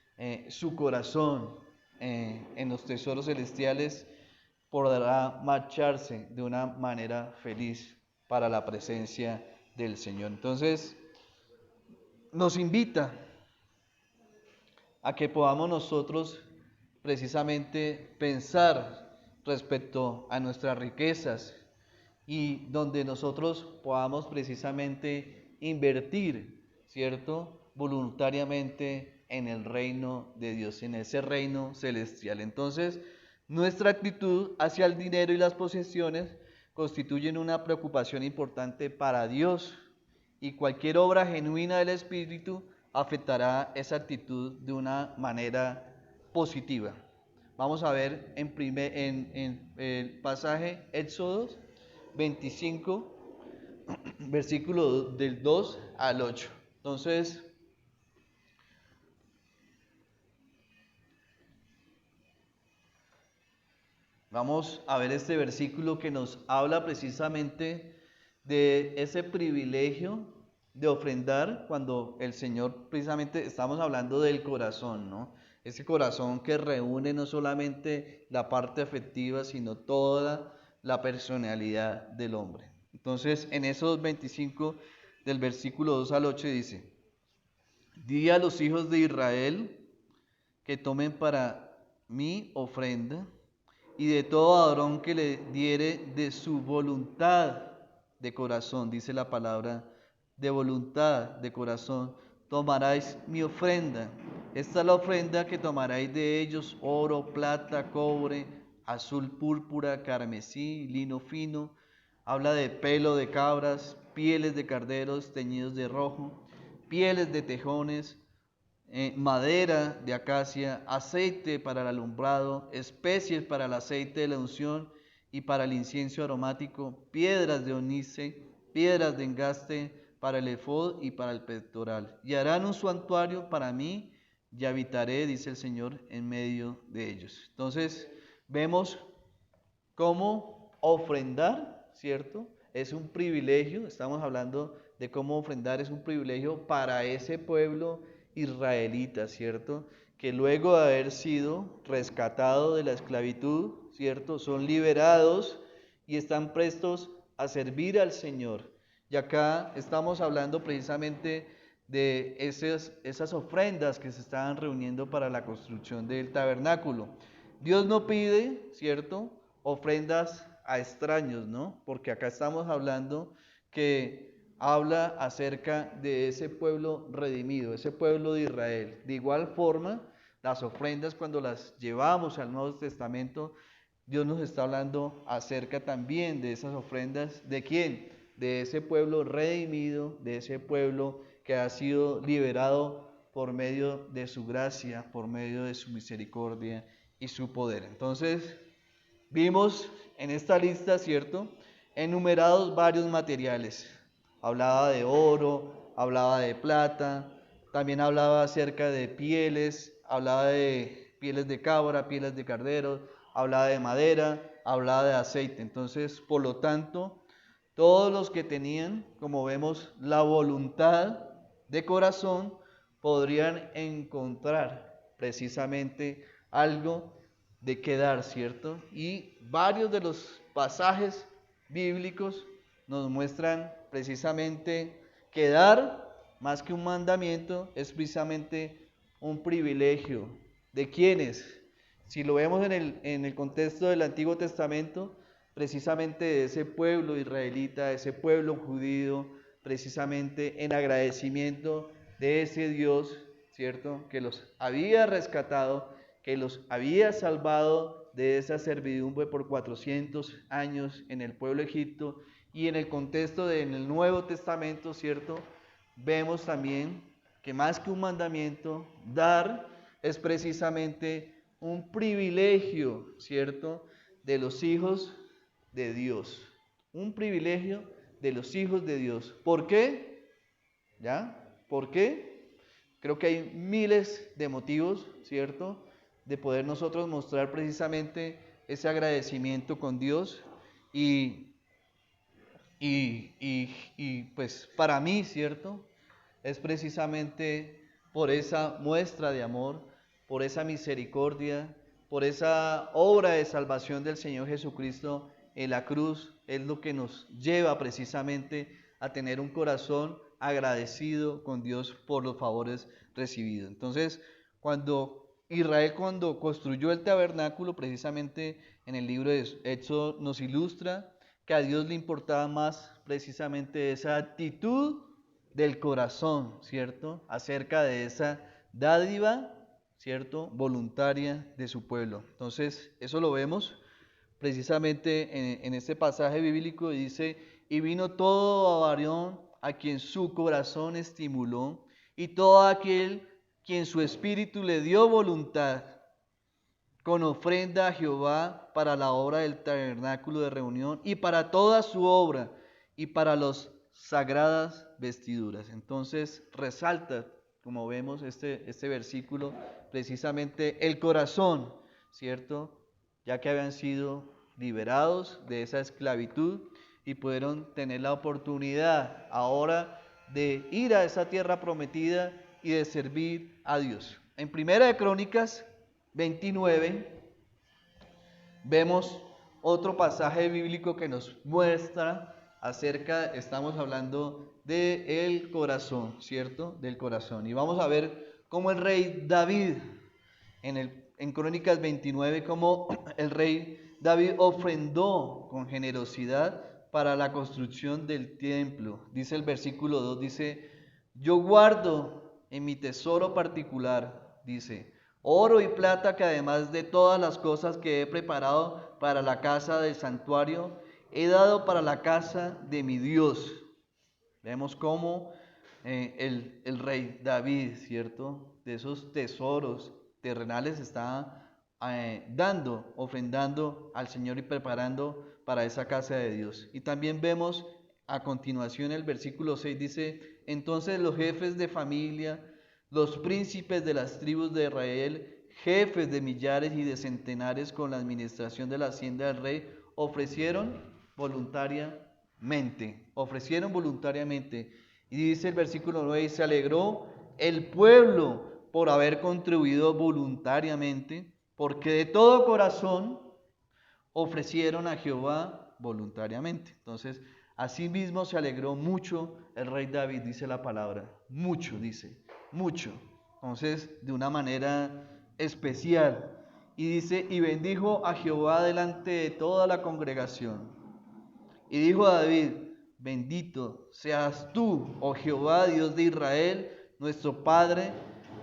su corazón en los tesoros celestiales podrá marcharse de una manera feliz para la presencia del Señor. Entonces, nos invita a que podamos nosotros precisamente pensar respecto a nuestras riquezas y donde nosotros podamos precisamente invertir, ¿cierto?, voluntariamente en el reino de Dios, en ese reino celestial. Entonces, nuestra actitud hacia el dinero y las posesiones constituyen una preocupación importante para Dios, y cualquier obra genuina del Espíritu afectará esa actitud de una manera positiva. Vamos a ver en el pasaje Éxodo 25, versículo del 2 al 8. Entonces, vamos a ver este versículo que nos habla precisamente de ese privilegio de ofrendar cuando el Señor, precisamente estamos hablando del corazón, ¿no? Ese corazón que reúne no solamente la parte afectiva, sino toda la personalidad del hombre. Entonces, en esos 25, del versículo 2 al 8 dice: di a los hijos de Israel que tomen para mí ofrenda, y de todo Aarón que le diere de su voluntad de corazón, dice la palabra, de voluntad de corazón, tomaréis mi ofrenda. Esta es la ofrenda que tomaréis de ellos: oro, plata, cobre, azul, púrpura, carmesí, lino fino. Habla de pelo de cabras, pieles de carneros teñidos de rojo, pieles de tejones, madera de acacia, aceite para el alumbrado, especies para el aceite de la unción y para el incienso aromático, piedras de onice, piedras de engaste para el efod y para el pectoral. Y harán un santuario para mí, y habitaré, dice el Señor, en medio de ellos. Entonces, vemos cómo ofrendar, ¿cierto? Es un privilegio, estamos hablando de cómo ofrendar, es un privilegio para ese pueblo israelita, ¿cierto? Que luego de haber sido rescatado de la esclavitud, ¿cierto? Son liberados y están prestos a servir al Señor. Y acá estamos hablando precisamente de esas ofrendas que se estaban reuniendo para la construcción del tabernáculo. Dios no pide, ¿cierto?, ofrendas a extraños, ¿no? Porque acá estamos hablando que habla acerca de ese pueblo redimido, ese pueblo de Israel. De igual forma, las ofrendas, cuando las llevamos al Nuevo Testamento, Dios nos está hablando acerca también de esas ofrendas. ¿De quién? De ese pueblo redimido, de ese pueblo que ha sido liberado por medio de su gracia, por medio de su misericordia y su poder. Entonces, vimos en esta lista, ¿cierto?, enumerados varios materiales. Hablaba de oro, hablaba de plata, también hablaba acerca de pieles, hablaba de pieles de cabra, pieles de cardero, hablaba de madera, hablaba de aceite. Entonces, por lo tanto, todos los que tenían, como vemos, la voluntad de corazón, podrían encontrar precisamente algo de qué dar, ¿cierto? Y varios de los pasajes bíblicos nos muestran precisamente que dar, más que un mandamiento, es precisamente un privilegio. ¿De quiénes? Si lo vemos en el contexto del Antiguo Testamento, precisamente de ese pueblo israelita, de ese pueblo judío, precisamente en agradecimiento de ese Dios, ¿cierto? Que los había rescatado, que los había salvado de esa servidumbre por 400 años en el pueblo de Egipto, y en el contexto del Nuevo Testamento, ¿cierto? Vemos también que más que un mandamiento, dar es precisamente un privilegio, ¿cierto? De los hijos de Dios. Un privilegio de los hijos de Dios. ¿Por qué? ¿Ya? ¿Por qué? Creo que hay miles de motivos, ¿cierto? De poder nosotros mostrar precisamente ese agradecimiento con Dios. Y pues para mí, ¿cierto? Es precisamente por esa muestra de amor, por esa misericordia, por esa obra de salvación del Señor Jesucristo en la cruz, es lo que nos lleva precisamente a tener un corazón agradecido con Dios por los favores recibidos. Entonces, cuando construyó el tabernáculo, precisamente en el libro de Éxodo nos ilustra que a Dios le importaba más precisamente esa actitud del corazón, ¿cierto? Acerca de esa dádiva, ¿cierto? Voluntaria de su pueblo. Entonces, eso lo vemos precisamente en este pasaje bíblico. Dice, y vino todo a varón a quien su corazón estimuló, y todo aquel quien su espíritu le dio voluntad, con ofrenda a Jehová para la obra del tabernáculo de reunión y para toda su obra y para las sagradas vestiduras. Entonces resalta, como vemos este versículo, precisamente el corazón, ¿cierto? Ya que habían sido liberados de esa esclavitud y pudieron tener la oportunidad ahora de ir a esa tierra prometida y de servir a Dios. En Primera de Crónicas 29 vemos otro pasaje bíblico que nos muestra estamos hablando del corazón, ¿cierto? Del corazón. Y vamos a ver cómo el rey David, en Crónicas 29, cómo el rey David ofrendó con generosidad para la construcción del templo. Dice el versículo 2, dice, yo guardo en mi tesoro particular, dice, oro y plata que además de todas las cosas que he preparado para la casa del santuario, he dado para la casa de mi Dios. Vemos cómo el rey David, ¿cierto? De esos tesoros terrenales está ofrendando al Señor y preparando para esa casa de Dios. Y también vemos a continuación el versículo 6, dice, entonces los jefes de familia, los príncipes de las tribus de Israel, jefes de millares y de centenares con la administración de la hacienda del rey, ofrecieron voluntariamente. Y dice el versículo 9, y se alegró el pueblo por haber contribuido voluntariamente, porque de todo corazón ofrecieron a Jehová voluntariamente. Entonces, asimismo se alegró mucho el rey David, dice la palabra, mucho, dice, mucho. Entonces, de una manera especial. Y dice, y bendijo a Jehová delante de toda la congregación. Y dijo a David, bendito seas tú, oh Jehová, Dios de Israel, nuestro Padre,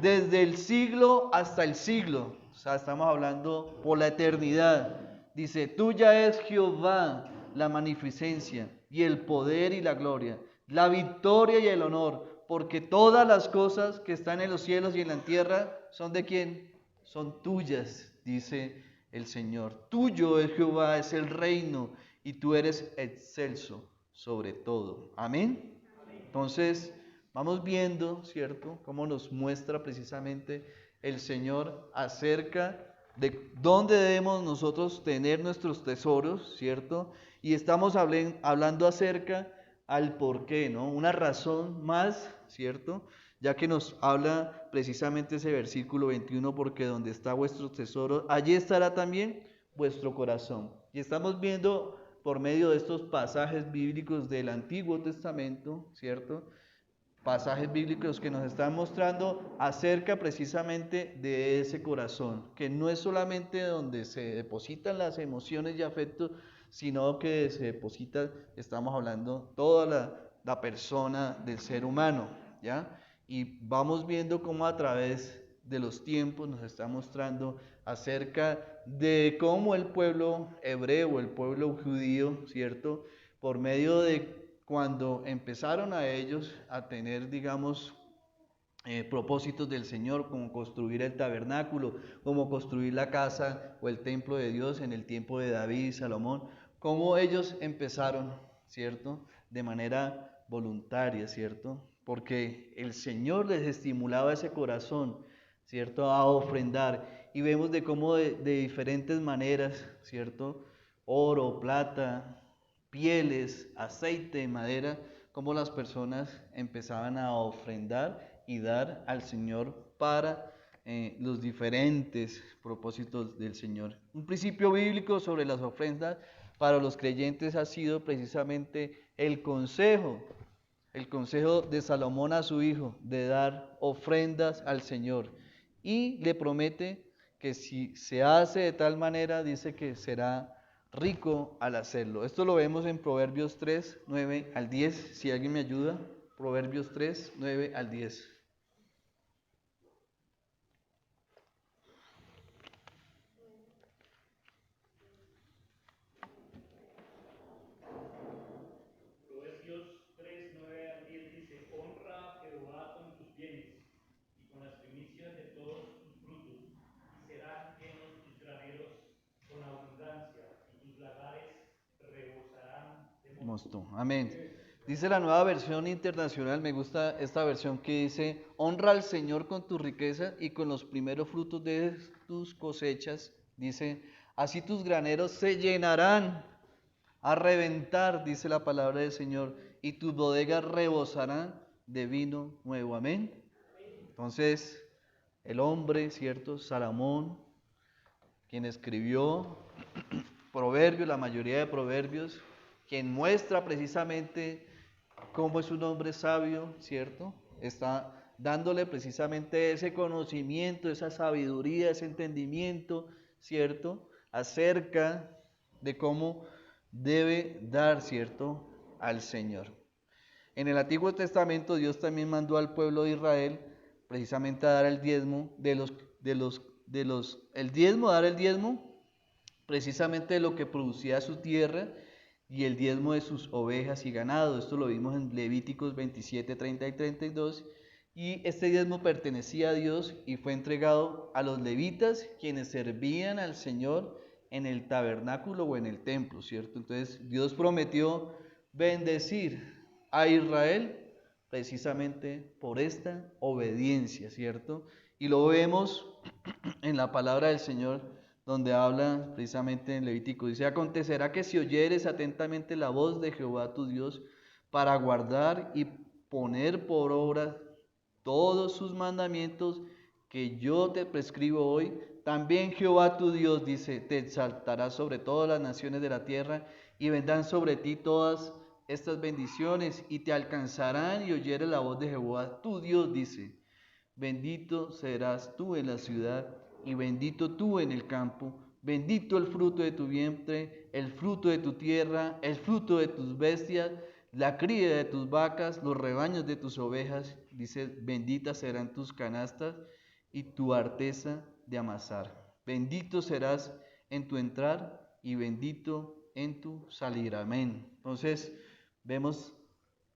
desde el siglo hasta el siglo. O sea, estamos hablando por la eternidad. Dice, tuya es Jehová la magnificencia y el poder y la gloria, la victoria y el honor, porque todas las cosas que están en los cielos y en la tierra son ¿de quién? Son tuyas, dice el Señor. Tuyo es Jehová, es el reino, y tú eres excelso sobre todo. Amén. Entonces, vamos viendo, ¿cierto?, cómo nos muestra precisamente el Señor acerca de dónde debemos nosotros tener nuestros tesoros, ¿cierto? Y estamos hablando acerca al por qué, ¿no? Una razón más, ¿cierto? Ya que nos habla precisamente ese versículo 21, porque donde está vuestro tesoro, allí estará también vuestro corazón. Y estamos viendo por medio de estos pasajes bíblicos del Antiguo Testamento, ¿cierto? Pasajes bíblicos que nos están mostrando acerca precisamente de ese corazón, que no es solamente donde se depositan las emociones y afectos, sino que se deposita, estamos hablando, toda la persona del ser humano, ¿ya? Y vamos viendo cómo a través de los tiempos nos está mostrando acerca de cómo el pueblo hebreo, el pueblo judío, ¿cierto? Por medio de cuando empezaron a ellos a tener, digamos, propósitos del Señor, como construir el tabernáculo, como construir la casa o el templo de Dios en el tiempo de David y Salomón, como ellos empezaron, ¿cierto? De manera voluntaria, ¿cierto? Porque el Señor les estimulaba ese corazón, ¿cierto? A ofrendar. Y vemos de cómo de diferentes maneras, ¿cierto? Oro, plata, pieles, aceite, madera, cómo las personas empezaban a ofrendar y dar al Señor para los diferentes propósitos del Señor. Un principio bíblico sobre las ofrendas para los creyentes ha sido precisamente el consejo de Salomón a su hijo, de dar ofrendas al Señor. Y le promete que si se hace de tal manera, dice que será rico al hacerlo. Esto lo vemos en Proverbios 3, 9 al 10. Si alguien me ayuda, Proverbios 3, 9 al 10. Proverbios 3, 9 al 10 dice: Honra a Jehová con tus bienes y con las primicias de todos tus frutos, y serán llenos tus graneros con abundancia, y tus lagares rebosarán de mosto. Amén. Dice la Nueva Versión Internacional, me gusta esta versión que dice: honra al Señor con tu riqueza y con los primeros frutos de tus cosechas. Dice: así tus graneros se llenarán a reventar, dice la palabra del Señor, y tus bodegas rebosarán de vino nuevo. Amén. Entonces, el hombre, ¿cierto? Salomón, quien escribió Proverbios, la mayoría de Proverbios, quien muestra precisamente cómo es un hombre sabio, ¿cierto? Está dándole precisamente ese conocimiento, esa sabiduría, ese entendimiento, ¿cierto? Acerca de cómo debe dar, ¿cierto? Al Señor. En el Antiguo Testamento Dios también mandó al pueblo de Israel precisamente a dar el diezmo dar el diezmo precisamente de lo que producía su tierra y el diezmo de sus ovejas y ganado. Esto lo vimos en Levíticos 27, 30 y 32. Y este diezmo pertenecía a Dios y fue entregado a los levitas, quienes servían al Señor en el tabernáculo o en el templo, ¿cierto? Entonces Dios prometió bendecir a Israel precisamente por esta obediencia, ¿cierto? Y lo vemos en la palabra del Señor, donde habla precisamente en Levítico. Dice: acontecerá que si oyeres atentamente la voz de Jehová tu Dios, para guardar y poner por obra todos sus mandamientos que yo te prescribo hoy, también Jehová tu Dios, dice, te exaltará sobre todas las naciones de la tierra, y vendrán sobre ti todas estas bendiciones, y te alcanzarán y oyeres la voz de Jehová tu Dios, dice: bendito serás tú en la ciudad y bendito tú en el campo, bendito el fruto de tu vientre, el fruto de tu tierra, el fruto de tus bestias, la cría de tus vacas, los rebaños de tus ovejas. Dice: benditas serán tus canastas y tu arteza de amasar. Bendito serás en tu entrar y bendito en tu salir. Amén. Entonces vemos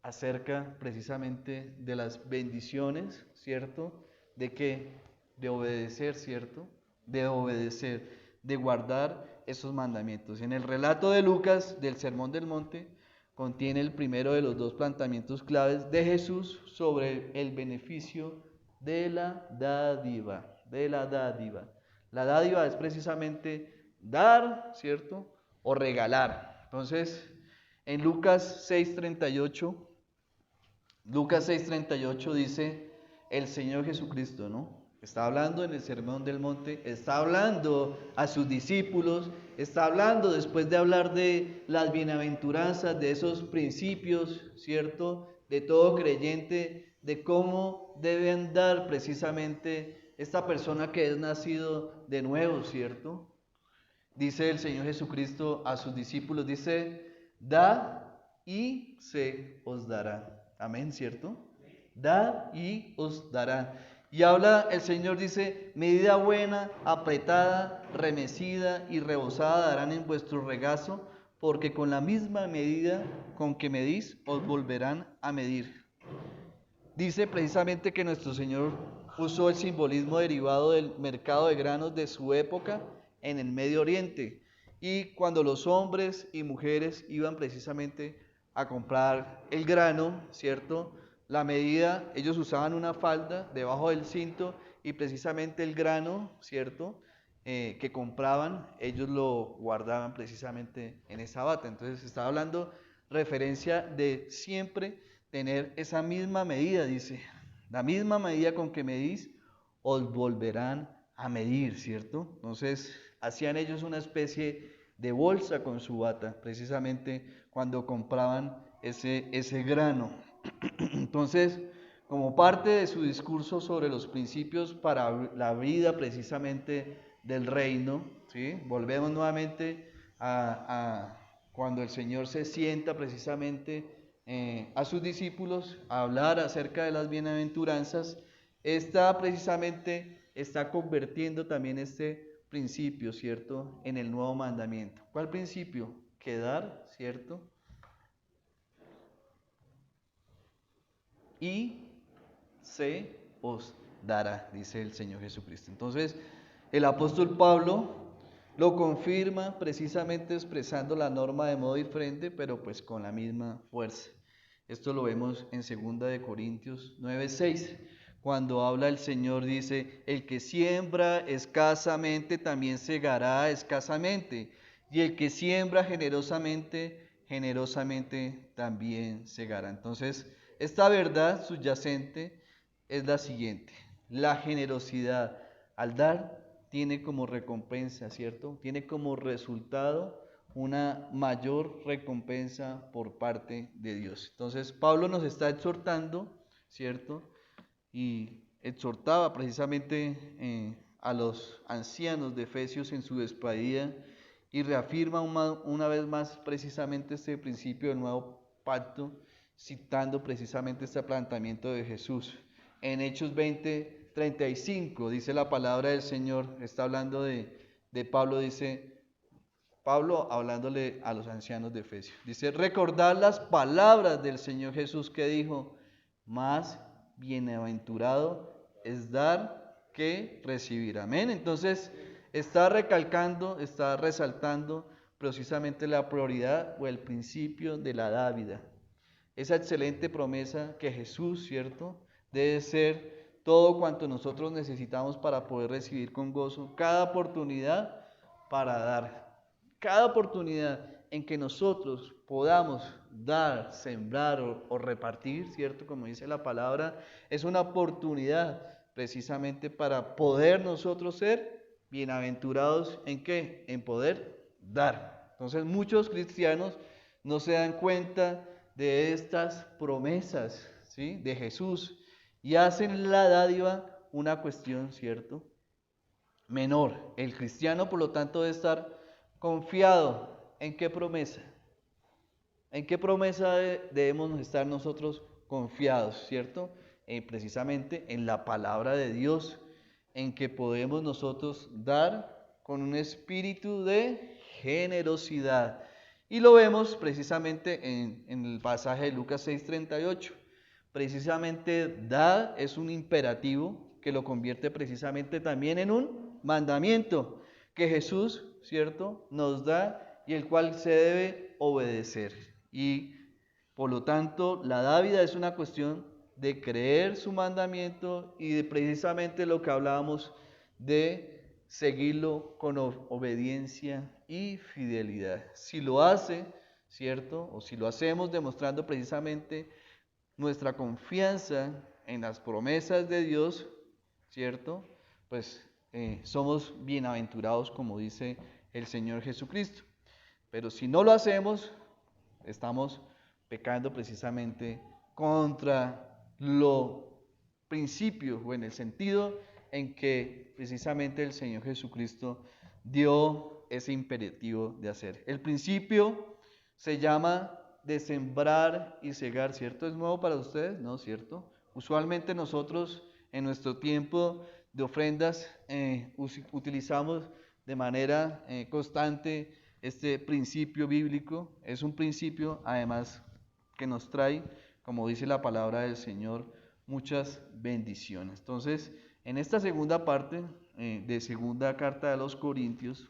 acerca precisamente de las bendiciones, ¿cierto? ¿De qué? De obedecer, ¿cierto? De obedecer, de guardar esos mandamientos. En el relato de Lucas del Sermón del Monte contiene el primero de los dos planteamientos claves de Jesús sobre el beneficio de la dádiva, La dádiva es precisamente dar, ¿cierto? O regalar. Entonces, en Lucas 6:38, dice el Señor Jesucristo, ¿no? Está hablando en el Sermón del Monte, está hablando a sus discípulos, está hablando después de hablar de las bienaventuranzas, de esos principios, ¿cierto? De todo creyente, de cómo debe andar precisamente esta persona que es nacido de nuevo, ¿cierto? Dice el Señor Jesucristo a sus discípulos, dice, da y se os dará. Amén, ¿cierto? Da y os dará. Y habla, el Señor dice, medida buena, apretada, remecida y rebosada darán en vuestro regazo, porque con la misma medida con que medís, os volverán a medir. Dice precisamente que nuestro Señor usó el simbolismo derivado del mercado de granos de su época en el Medio Oriente. Y cuando los hombres y mujeres iban precisamente a comprar el grano, ¿cierto? La medida, ellos usaban una falda debajo del cinto y precisamente el grano, ¿cierto? Que compraban, ellos lo guardaban precisamente en esa bata. Entonces estaba hablando referencia de siempre tener esa misma medida, dice, la misma medida con que medís, os volverán a medir, ¿cierto? Entonces, hacían ellos una especie de bolsa con su bata, precisamente cuando compraban ese grano. Entonces, como parte de su discurso sobre los principios para la vida precisamente del reino, ¿sí? Volvemos nuevamente a cuando el Señor se sienta precisamente a sus discípulos a hablar acerca de las bienaventuranzas, está convirtiendo también este principio, ¿cierto?, en el nuevo mandamiento. ¿Cuál principio? Quedar, ¿cierto? Y se os dará, dice el Señor Jesucristo. Entonces, el apóstol Pablo lo confirma precisamente expresando la norma de modo diferente, pero pues con la misma fuerza. Esto lo vemos en 2 Corintios 9:6. Cuando habla el Señor dice, el que siembra escasamente también segará escasamente, y el que siembra generosamente, generosamente también segará. Entonces, esta verdad subyacente es la siguiente: la generosidad al dar tiene como recompensa, ¿cierto? Tiene como resultado una mayor recompensa por parte de Dios. Entonces, Pablo nos está exhortando, ¿cierto? Y exhortaba precisamente a los ancianos de Efesios en su despedida y reafirma una vez más precisamente este principio del nuevo pacto, citando precisamente este planteamiento de Jesús. En Hechos 20:35 dice la palabra del Señor, está hablando de Pablo, dice Pablo hablándole a los ancianos de Efesios. Dice, recordad las palabras del Señor Jesús que dijo, más bienaventurado es dar que recibir. Amén. Entonces, está recalcando, está resaltando precisamente la prioridad o el principio de la dávida. Esa excelente promesa que Jesús, ¿cierto?, debe ser todo cuanto nosotros necesitamos para poder recibir con gozo cada oportunidad para dar. Cada oportunidad en que nosotros podamos dar, sembrar o repartir, ¿cierto? Como dice la palabra, es una oportunidad precisamente para poder nosotros ser bienaventurados ¿en qué? En poder dar. Entonces muchos cristianos no se dan cuenta de estas promesas, ¿sí?, de Jesús y hacen la dádiva una cuestión, ¿cierto?, menor. El cristiano, por lo tanto, debe estar confiado. ¿En qué promesa? ¿En qué promesa debemos estar nosotros confiados, cierto? Precisamente en la palabra de Dios, en que podemos nosotros dar con un espíritu de generosidad. Y lo vemos precisamente en el pasaje de Lucas 6:38. Precisamente dar es un imperativo que lo convierte precisamente también en un mandamiento que Jesús, ¿cierto?, nos da y el cual se debe obedecer. Y por lo tanto, la dávida es una cuestión de creer su mandamiento y de precisamente lo que hablábamos de seguirlo con obediencia y fidelidad. Si lo hace, ¿cierto? O si lo hacemos demostrando precisamente nuestra confianza en las promesas de Dios, ¿cierto? Pues somos bienaventurados, como dice el Señor Jesucristo. Pero si no lo hacemos, estamos pecando precisamente contra lo principio o en el sentido en que precisamente el Señor Jesucristo dio ese imperativo de hacer. El principio se llama de sembrar y cegar, ¿cierto? ¿Es nuevo para ustedes? ¿No, cierto? Usualmente nosotros en nuestro tiempo de ofrendas utilizamos de manera constante este principio bíblico. Es un principio además que nos trae, como dice la palabra del Señor, muchas bendiciones. Entonces, en esta segunda parte de segunda carta de los Corintios,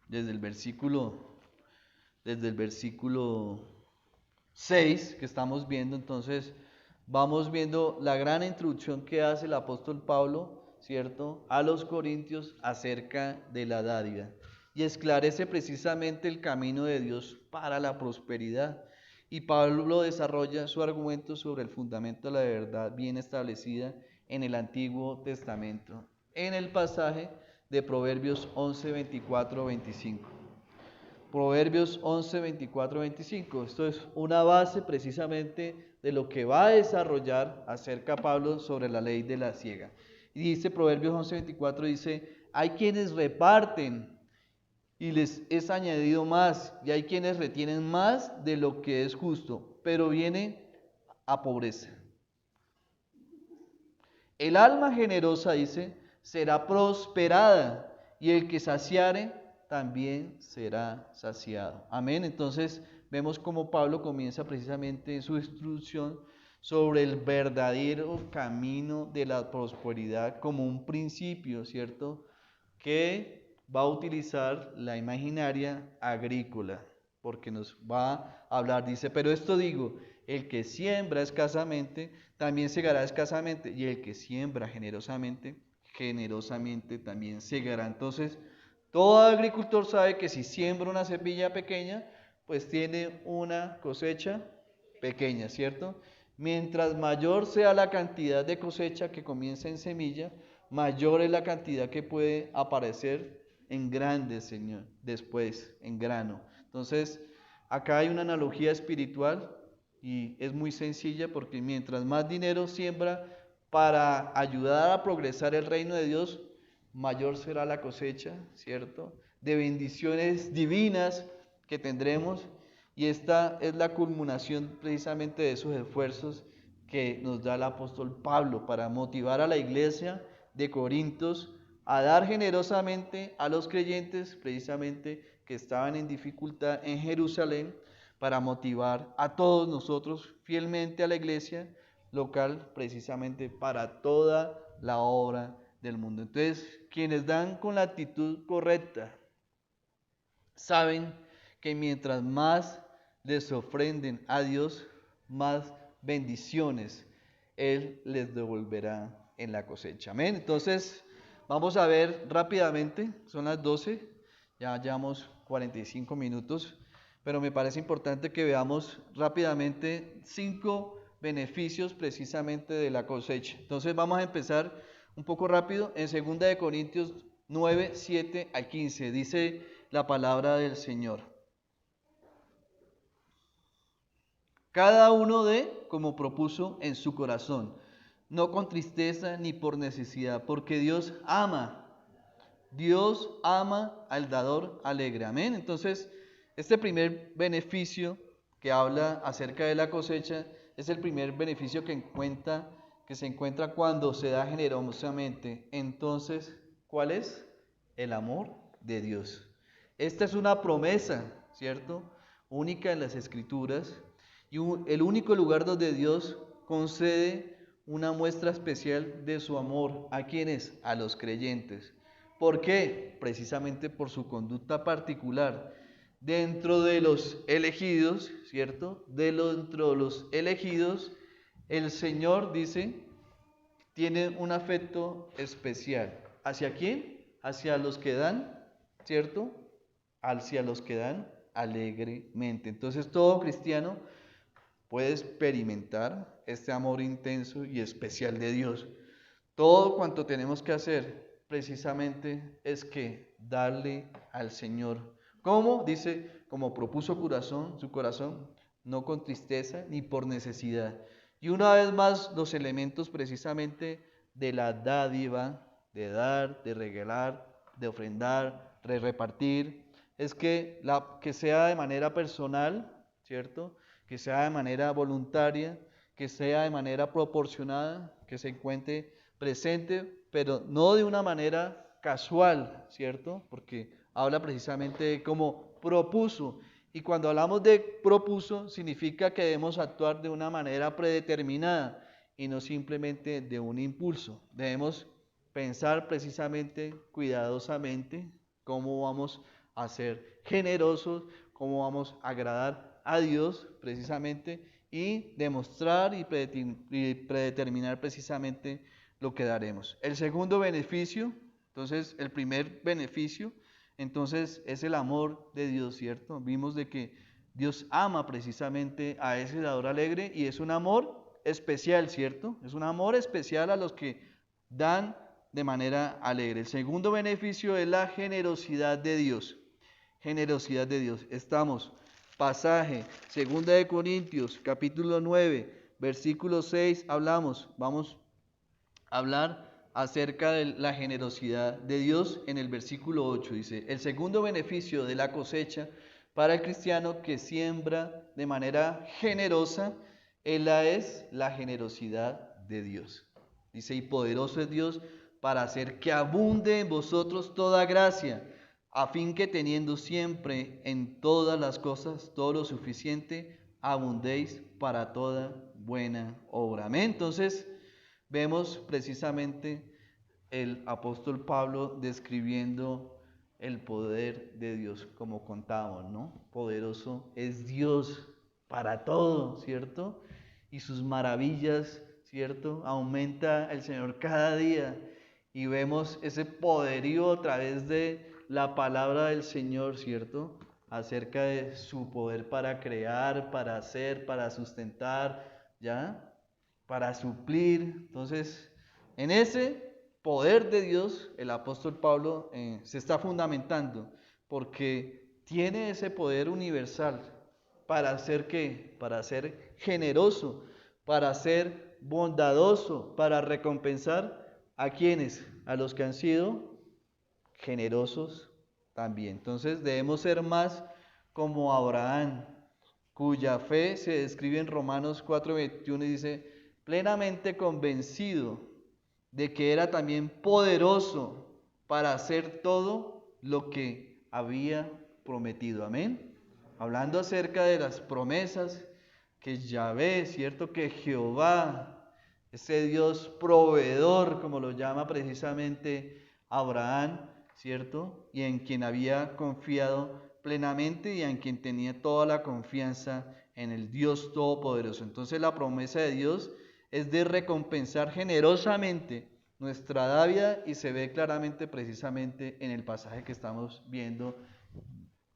desde el versículo 6 que estamos viendo, entonces vamos viendo la gran introducción que hace el apóstol Pablo, ¿cierto?, a los corintios acerca de la dádiva y esclarece precisamente el camino de Dios para la prosperidad. Y Pablo desarrolla su argumento sobre el fundamento de la verdad bien establecida en el Antiguo Testamento, en el pasaje de Proverbios 11, 24, 25. Proverbios 11, 24, 25. Esto es una base precisamente de lo que va a desarrollar acerca Pablo sobre la ley de la siega. Y dice Proverbios 11, 24, dice, hay quienes reparten y les es añadido más, y hay quienes retienen más de lo que es justo, pero viene a pobreza. El alma generosa, dice, será prosperada, y el que saciare también será saciado. Amén. Entonces vemos cómo Pablo comienza precisamente su instrucción sobre el verdadero camino de la prosperidad como un principio, ¿cierto?, que va a utilizar la imaginaria agrícola, porque nos va a hablar, dice, pero esto digo, el que siembra escasamente, también segará escasamente, y el que siembra generosamente, generosamente también segará. Entonces, todo agricultor sabe que si siembra una semilla pequeña, pues tiene una cosecha pequeña, ¿cierto? Mientras mayor sea la cantidad de cosecha que comienza en semilla, mayor es la cantidad que puede aparecer en grande, Señor, después, en grano. Entonces, acá hay una analogía espiritual y es muy sencilla porque mientras más dinero siembra para ayudar a progresar el reino de Dios, mayor será la cosecha, ¿cierto?, de bendiciones divinas que tendremos. Y esta es la culminación precisamente de esos esfuerzos que nos da el apóstol Pablo para motivar a la iglesia de Corintios a dar generosamente a los creyentes precisamente que estaban en dificultad en Jerusalén, para motivar a todos nosotros fielmente a la iglesia local precisamente para toda la obra del mundo. Entonces, quienes dan con la actitud correcta saben que mientras más les ofrenden a Dios, más bendiciones Él les devolverá en la cosecha. Amén. Entonces, vamos a ver rápidamente, son las 12, ya llevamos 45 minutos, pero me parece importante que veamos rápidamente 5 beneficios precisamente de la cosecha. Entonces, vamos a empezar un poco rápido en 2 Corintios 9, 7 al 15, dice la palabra del Señor. Cada uno dé como propuso en su corazón, no con tristeza ni por necesidad, porque Dios ama al dador alegre. Amén. Entonces, este primer beneficio que habla acerca de la cosecha es el primer beneficio que se encuentra cuando se da generosamente. Entonces, ¿cuál es? El amor de Dios. Esta es una promesa, ¿cierto?, única en las Escrituras, y el único lugar donde Dios concede una muestra especial de su amor. ¿A quiénes? A los creyentes. ¿Por qué? Precisamente por su conducta particular. Dentro de los elegidos, ¿cierto? Dentro de los elegidos, el Señor dice tiene un afecto especial. ¿Hacia quién? Hacia los que dan, ¿cierto? Hacia los que dan alegremente. Entonces todo cristiano puede experimentar este amor intenso y especial de Dios. Todo cuanto tenemos que hacer precisamente es que darle al Señor. ¿Cómo? Dice, como propuso su corazón, no con tristeza ni por necesidad. Y una vez más los elementos precisamente de la dádiva, de dar, de regalar, de ofrendar, de repartir, es que sea de manera personal, ¿cierto? Que sea de manera voluntaria, que sea de manera proporcionada, que se encuentre presente, pero no de una manera casual, ¿cierto? Porque habla precisamente de cómo propuso. Y cuando hablamos de propuso, significa que debemos actuar de una manera predeterminada y no simplemente de un impulso. Debemos pensar precisamente, cuidadosamente, cómo vamos a ser generosos, cómo vamos a agradar a Dios precisamente y demostrar y predeterminar precisamente lo que daremos. El segundo beneficio, entonces el primer beneficio, entonces es el amor de Dios, ¿cierto? Vimos de que Dios ama precisamente a ese dador alegre y es un amor especial, ¿cierto? Es un amor especial a los que dan de manera alegre. El segundo beneficio es la generosidad de Dios. Generosidad de Dios. Estamos, pasaje, 2 Corintios, capítulo 9, versículo 6, vamos a hablar acerca de la generosidad de Dios en el versículo 8. Dice, el segundo beneficio de la cosecha para el cristiano que siembra de manera generosa, es la generosidad de Dios. Dice, y poderoso es Dios para hacer que abunde en vosotros toda gracia, a fin que teniendo siempre en todas las cosas todo lo suficiente, abundéis para toda buena obra. Amén. Entonces, vemos precisamente el apóstol Pablo describiendo el poder de Dios, como contábamos, ¿no? Poderoso es Dios para todo, ¿cierto? Y sus maravillas, ¿cierto? Aumenta el Señor cada día y vemos ese poderío a través de la palabra del Señor, ¿cierto? Acerca de su poder para crear, para hacer, para sustentar, ¿ya? Para suplir. Entonces, en ese poder de Dios, el apóstol Pablo se está fundamentando, porque tiene ese poder universal para hacer ¿qué? Para ser generoso, para ser bondadoso, para recompensar a quienes, a los que han sido generosos también. Entonces debemos ser más como Abraham, cuya fe se describe en Romanos 4:21 y dice, plenamente convencido de que era también poderoso para hacer todo lo que había prometido. Amén. Hablando acerca de las promesas que Yahvé, cierto que Jehová, ese Dios proveedor, como lo llama precisamente Abraham, cierto, y en quien había confiado plenamente y en quien tenía toda la confianza en el Dios Todopoderoso. Entonces la promesa de Dios es de recompensar generosamente nuestra dávida y se ve claramente precisamente en el pasaje que estamos viendo,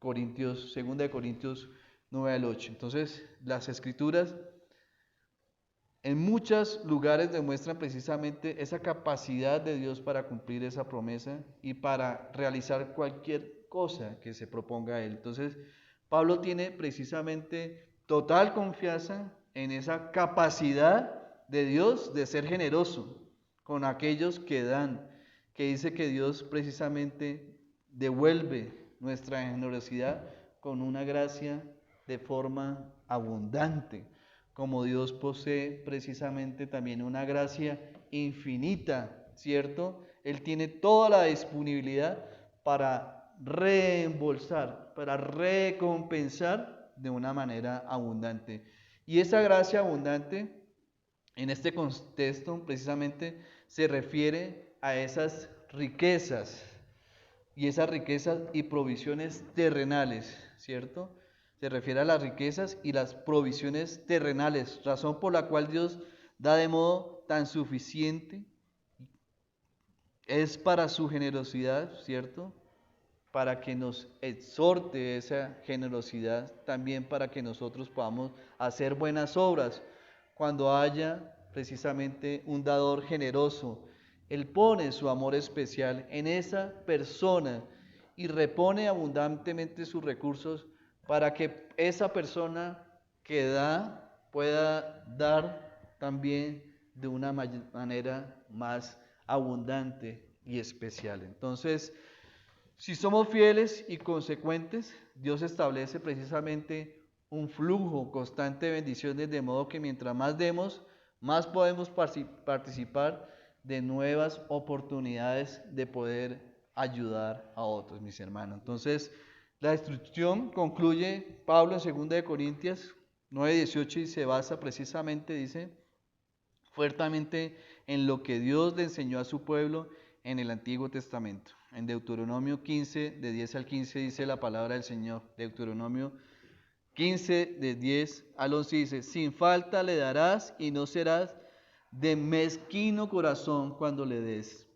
2 Corintios 9 al 8. Entonces las escrituras en muchos lugares demuestran precisamente esa capacidad de Dios para cumplir esa promesa y para realizar cualquier cosa que se proponga a Él. Entonces, Pablo tiene precisamente total confianza en esa capacidad de Dios de ser generoso con aquellos que dan, que dice que Dios precisamente devuelve nuestra generosidad con una gracia de forma abundante. Como Dios posee precisamente también una gracia infinita, ¿cierto? Él tiene toda la disponibilidad para reembolsar, para recompensar de una manera abundante. Y esa gracia abundante, en este contexto, precisamente se refiere a esas riquezas y provisiones terrenales, ¿cierto? Se refiere a las riquezas y las provisiones terrenales, razón por la cual Dios da de modo tan suficiente es para su generosidad, ¿cierto? Para que nos exhorte esa generosidad, también para que nosotros podamos hacer buenas obras. Cuando haya precisamente un dador generoso, Él pone su amor especial en esa persona y repone abundantemente sus recursos para que esa persona que da pueda dar también de una manera más abundante y especial. Entonces, si somos fieles y consecuentes, Dios establece precisamente un flujo constante de bendiciones, de modo que mientras más demos, más podemos participar de nuevas oportunidades de poder ayudar a otros, mis hermanos. Entonces, la instrucción concluye Pablo en 2 Corintios 9:18 y se basa precisamente, dice, fuertemente en lo que Dios le enseñó a su pueblo en el Antiguo Testamento. En Deuteronomio 15, de 10 al 15 dice la palabra del Señor. Deuteronomio 15, de 10 al 11 dice, sin falta le darás y no serás de mezquino corazón cuando le des,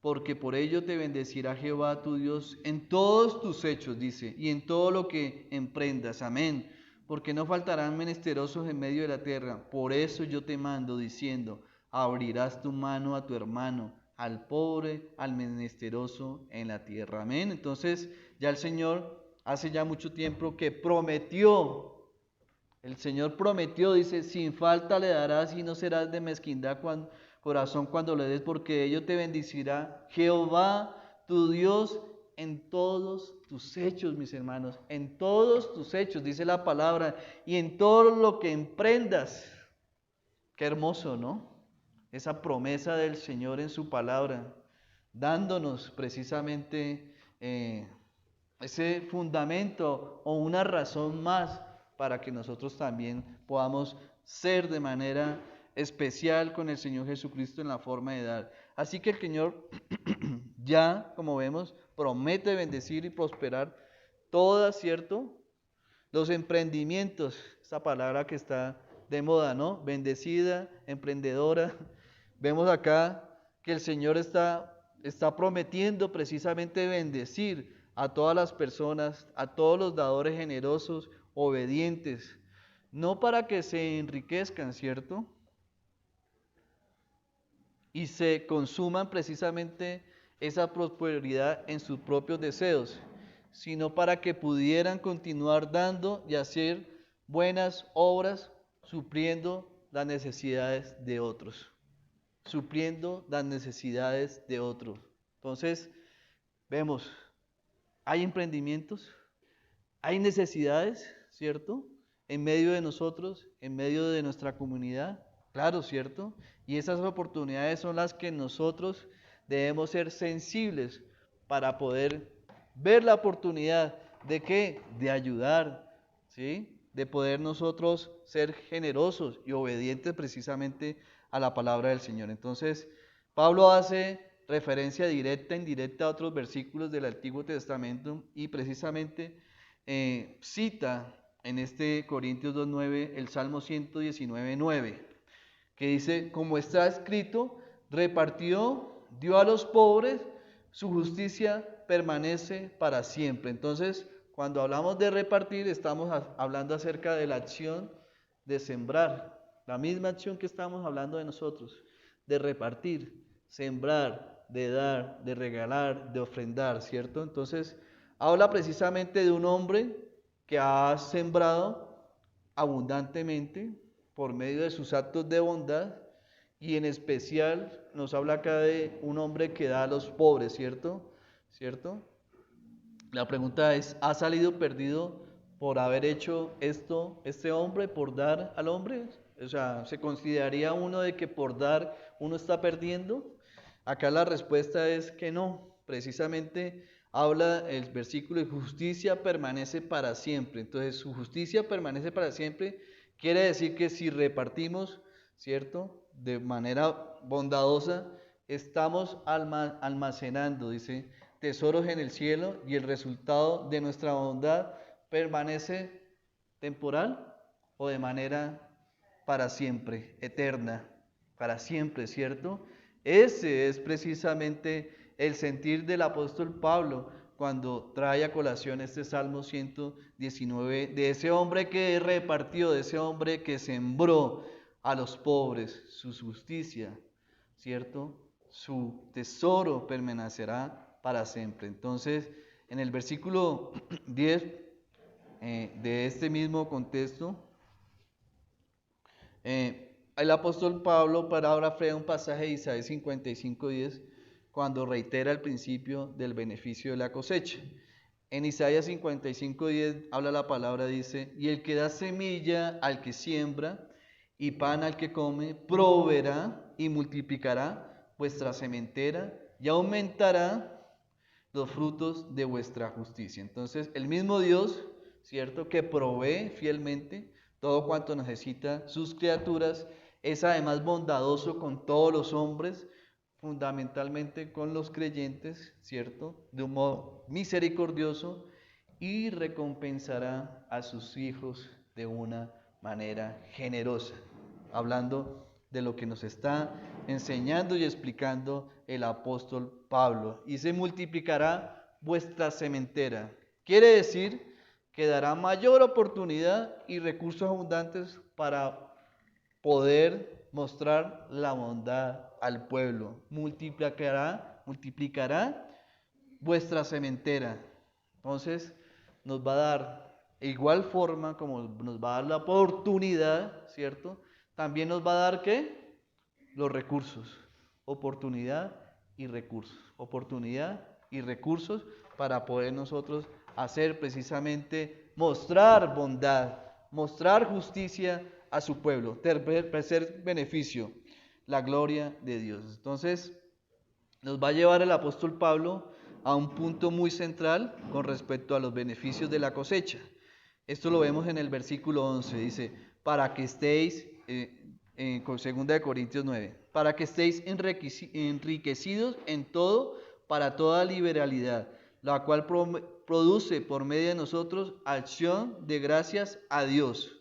porque por ello te bendecirá Jehová tu Dios en todos tus hechos, dice, y en todo lo que emprendas. Amén. Porque no faltarán menesterosos en medio de la tierra. Por eso yo te mando diciendo, abrirás tu mano a tu hermano, al pobre, al menesteroso en la tierra. Amén. Entonces ya el Señor hace ya mucho tiempo que prometió. El Señor prometió, dice, sin falta le darás y no serás de mezquindad corazón cuando le des, porque ello te bendecirá Jehová tu Dios en todos tus hechos, mis hermanos, en todos tus hechos, dice la palabra, y en todo lo que emprendas. Qué hermoso, ¿no? Esa promesa del Señor en su palabra, dándonos precisamente ese fundamento o una razón más para que nosotros también podamos ser de manera especial con el Señor Jesucristo en la forma de dar. Así que el Señor ya, como vemos, promete bendecir y prosperar todas, ¿cierto? Los emprendimientos, esa palabra que está de moda, ¿no? Bendecida, emprendedora. Vemos acá que el Señor está prometiendo precisamente bendecir a todas las personas, a todos los dadores generosos, obedientes, no para que se enriquezcan, ¿cierto? Y se consuman precisamente esa prosperidad en sus propios deseos, sino para que pudieran continuar dando y hacer buenas obras, supliendo las necesidades de otros. Supliendo las necesidades de otros. Entonces, vemos, hay emprendimientos, hay necesidades, ¿cierto? En medio de nosotros, en medio de nuestra comunidad, claro, ¿cierto? Y esas oportunidades son las que nosotros debemos ser sensibles para poder ver la oportunidad de ¿qué? De ayudar, ¿sí? De poder nosotros ser generosos y obedientes precisamente a la palabra del Señor. Entonces, Pablo hace referencia directa e indirecta a otros versículos del Antiguo Testamento y precisamente cita en este Corintios 2:9 el Salmo 119:9, que dice, como está escrito, repartió, dio a los pobres, su justicia permanece para siempre. Entonces, cuando hablamos de repartir, estamos hablando acerca de la acción de sembrar, la misma acción que estamos hablando de nosotros, de repartir, sembrar, de dar, de regalar, de ofrendar, ¿cierto? Entonces, habla precisamente de un hombre que ha sembrado abundantemente por medio de sus actos de bondad y en especial nos habla acá de un hombre que da a los pobres, ¿cierto? ¿Cierto? La pregunta es, ¿ha salido perdido por haber hecho esto este hombre, por dar al hombre? O sea, ¿se consideraría uno de que por dar uno está perdiendo? Acá la respuesta es que no. Precisamente habla el versículo de justicia permanece para siempre. Entonces, su justicia permanece para siempre. Quiere decir que si repartimos, ¿cierto? De manera bondadosa, estamos almacenando, dice, tesoros en el cielo y el resultado de nuestra bondad permanece temporal o de manera para siempre, eterna, para siempre, ¿cierto? Ese es precisamente el sentir del apóstol Pablo cuando trae a colación este Salmo 119, de ese hombre que repartió, de ese hombre que sembró a los pobres su justicia, ¿cierto? Su tesoro permanecerá para siempre. Entonces, en el versículo 10 de este mismo contexto, el apóstol Pablo paráfrase un pasaje de Isaías 55:10 cuando reitera el principio del beneficio de la cosecha. En Isaías 55:10 habla la palabra, dice, y el que da semilla al que siembra y pan al que come, proveerá y multiplicará vuestra sementera y aumentará los frutos de vuestra justicia. Entonces, el mismo Dios, ¿cierto?, que provee fielmente todo cuanto necesita sus criaturas, es además bondadoso con todos los hombres, fundamentalmente con los creyentes, ¿cierto?, de un modo misericordioso, y recompensará a sus hijos de una manera generosa. Hablando de lo que nos está enseñando y explicando el apóstol Pablo. Y se multiplicará vuestra sementera. Quiere decir que dará mayor oportunidad y recursos abundantes para poder mostrar la bondad al pueblo. Multiplicará vuestra sementera. Entonces nos va a dar, de igual forma como nos va a dar la oportunidad, ¿cierto? También nos va a dar, ¿qué? Los recursos. Oportunidad y recursos. Oportunidad y recursos para poder nosotros hacer precisamente, mostrar bondad, mostrar justicia a su pueblo, tercer beneficio, la gloria de Dios. Entonces, nos va a llevar el apóstol Pablo a un punto muy central con respecto a los beneficios de la cosecha. Esto lo vemos en el versículo 11, dice, para que estéis, con 2 Corintios 9, para que estéis enriquecidos en todo, para toda liberalidad, la cual produce por medio de nosotros acción de gracias a Dios.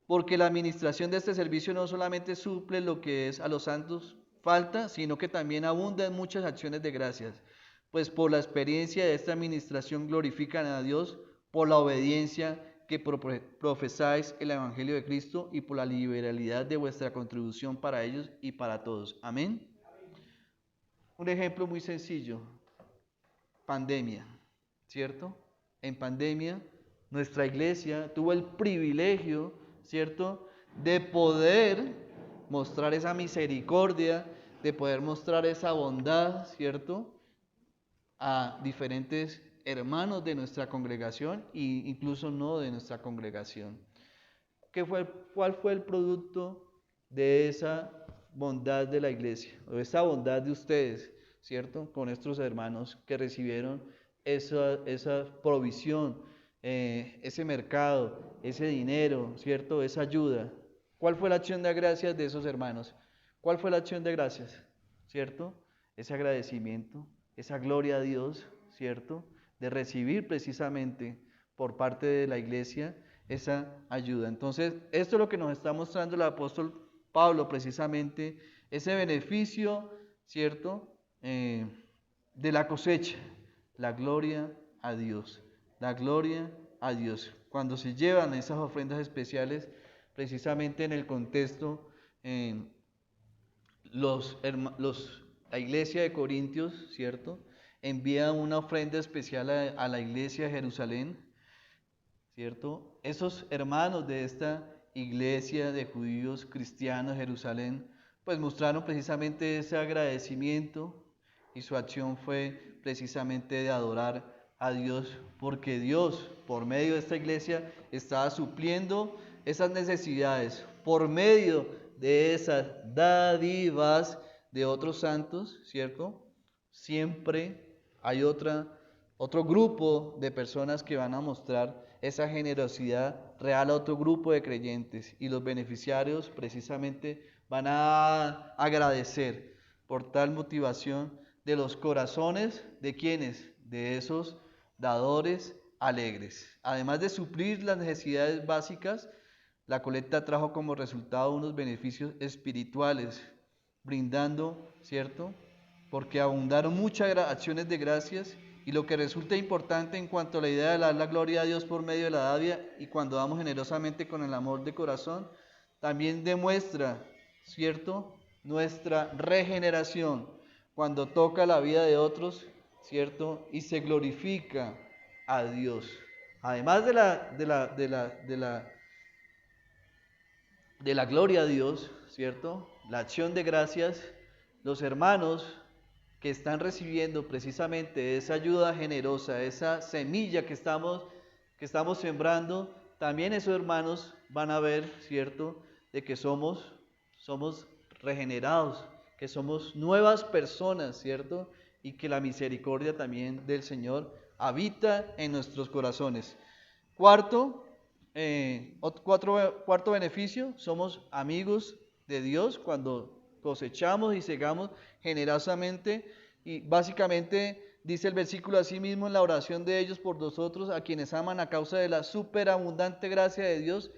Porque la administración de este servicio no solamente suple lo que es a los santos falta, sino que también abunda en muchas acciones de gracias. Pues por la experiencia de esta administración glorifican a Dios por la obediencia que profesáis el Evangelio de Cristo y por la liberalidad de vuestra contribución para ellos y para todos. Amén. Un ejemplo muy sencillo, pandemia, ¿cierto? En pandemia, nuestra iglesia tuvo el privilegio, ¿cierto?, de poder mostrar esa misericordia, de poder mostrar esa bondad, ¿cierto?, a diferentes hermanos de nuestra congregación e incluso no de nuestra congregación. ¿Cuál fue el producto de esa bondad de la iglesia, o esa bondad de ustedes, ¿cierto?, con nuestros hermanos que recibieron esa provisión, ese mercado, ese dinero, ¿cierto?, esa ayuda? ¿Cuál fue la acción de gracias de esos hermanos? ¿Cuál fue la acción de gracias? ¿Cierto? Ese agradecimiento, esa gloria a Dios, ¿cierto?, de recibir precisamente por parte de la iglesia esa ayuda. Entonces, esto es lo que nos está mostrando el apóstol Pablo, precisamente, ese beneficio, ¿cierto?, de la cosecha, la gloria a Dios, la gloria a Dios. Cuando se llevan esas ofrendas especiales, precisamente en el contexto, la iglesia de Corintios, ¿cierto?, envía una ofrenda especial a la iglesia de Jerusalén, ¿cierto? Esos hermanos de esta iglesia de judíos cristianos de Jerusalén, pues mostraron precisamente ese agradecimiento, y su acción fue precisamente de adorar a Dios, porque Dios, por medio de esta iglesia, estaba supliendo esas necesidades, por medio de esas dádivas de otros santos, ¿cierto? Siempre hay otro grupo de personas que van a mostrar esa generosidad real a otro grupo de creyentes, y los beneficiarios precisamente van a agradecer por tal motivación de los corazones de quienes, de esos dadores alegres. Además de suplir las necesidades básicas, la colecta trajo como resultado unos beneficios espirituales, brindando, ¿cierto? Porque abundaron muchas acciones de gracias, y lo que resulta importante en cuanto a la idea de dar la gloria a Dios por medio de la dávila, y cuando damos generosamente con el amor de corazón, también demuestra, ¿cierto?, nuestra regeneración cuando toca la vida de otros, ¿cierto?, y se glorifica a Dios. Además de la gloria a Dios, ¿cierto?, la acción de gracias, los hermanos que están recibiendo precisamente esa ayuda generosa, esa semilla que estamos sembrando, también esos hermanos van a ver, ¿cierto?, de que somos regenerados, que somos nuevas personas, ¿cierto?, y que la misericordia también del Señor habita en nuestros corazones. Cuarto beneficio, somos amigos de Dios cuando cosechamos y segamos generosamente, y básicamente dice el versículo así mismo en la oración de ellos por nosotros, a quienes aman a causa de la superabundante gracia de Dios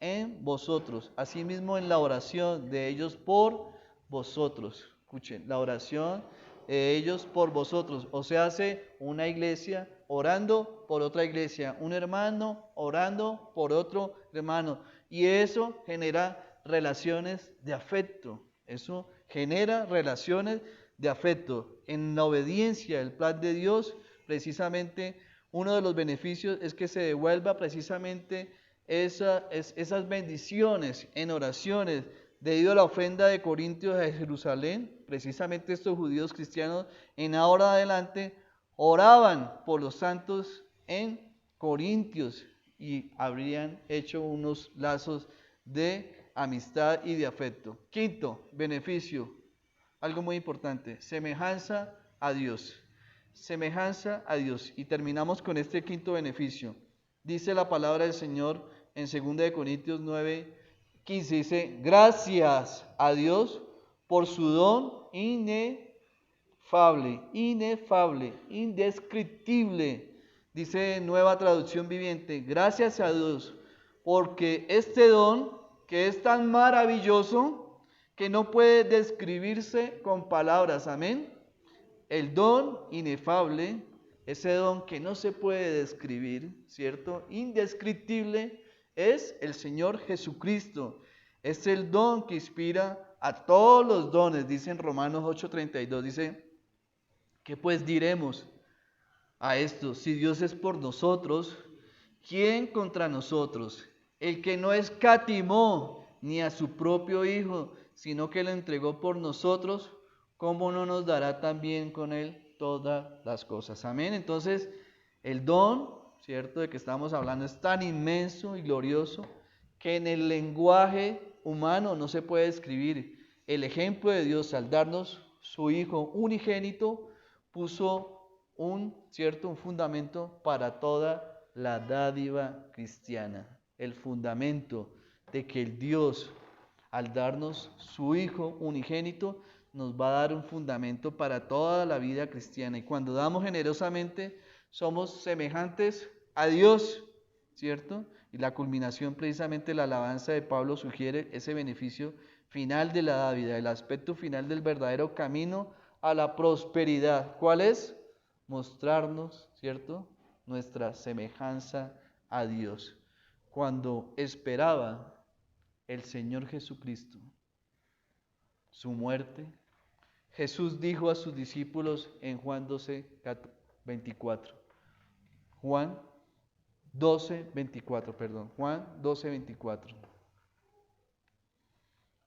en vosotros. Asimismo en la oración de ellos por vosotros. Escuchen, la oración de ellos por vosotros. O sea, hace una iglesia orando por otra iglesia, un hermano orando por otro hermano. Y eso genera relaciones de afecto. Eso genera relaciones de afecto. En la obediencia al plan de Dios, precisamente uno de los beneficios es que se devuelva precisamente esas bendiciones en oraciones, debido a la ofrenda de Corintios a Jerusalén. Precisamente estos judíos cristianos en ahora adelante oraban por los santos en Corintios y habrían hecho unos lazos de amistad y de afecto. Quinto beneficio, algo muy importante, semejanza a Dios. Semejanza a Dios. Y terminamos con este quinto beneficio. Dice la palabra del Señor en 2 Corintios 9:15, dice: gracias a Dios por su don inefable, indescriptible. Dice Nueva Traducción Viviente: gracias a Dios porque este don, que es tan maravilloso que no puede describirse con palabras. Amén. El don inefable, ese don que no se puede describir, ¿cierto?, indescriptible, es el Señor Jesucristo. Es el don que inspira a todos los dones. Dice en Romanos 8:32, dice: ¿qué pues diremos a esto? Si Dios es por nosotros, ¿quién contra nosotros? El que no escatimó ni a su propio Hijo, sino que lo entregó por nosotros, ¿cómo no nos dará también con él todas las cosas? Amén. Entonces, el don, ¿cierto?, de que estamos hablando es tan inmenso y glorioso que en el lenguaje humano no se puede describir. El ejemplo de Dios al darnos su Hijo unigénito puso un fundamento para toda la dádiva cristiana. El fundamento de que el Dios, al darnos su Hijo unigénito, nos va a dar un fundamento para toda la vida cristiana. Y cuando damos generosamente, somos semejantes a Dios, ¿cierto? Y la culminación, precisamente la alabanza de Pablo, sugiere ese beneficio final de la dávila, el aspecto final del verdadero camino a la prosperidad. ¿Cuál es? Mostrarnos, ¿cierto?, nuestra semejanza a Dios. Cuando esperaba el Señor Jesucristo su muerte, Jesús dijo a sus discípulos en Juan 12:24. Juan 12:24.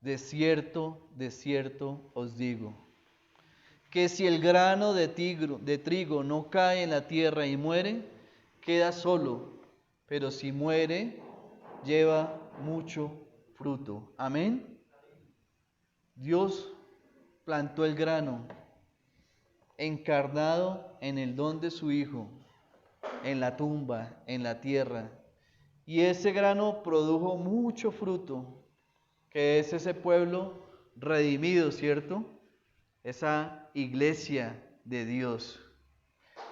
De cierto os digo, que si el grano de trigo no cae en la tierra y muere, queda solo, pero si muere, lleva mucho fruto. Amén. Dios plantó el grano, encarnado en el don de su Hijo, en la tumba, en la tierra, y ese grano produjo mucho fruto, que es ese pueblo redimido, ¿cierto?, esa iglesia de Dios.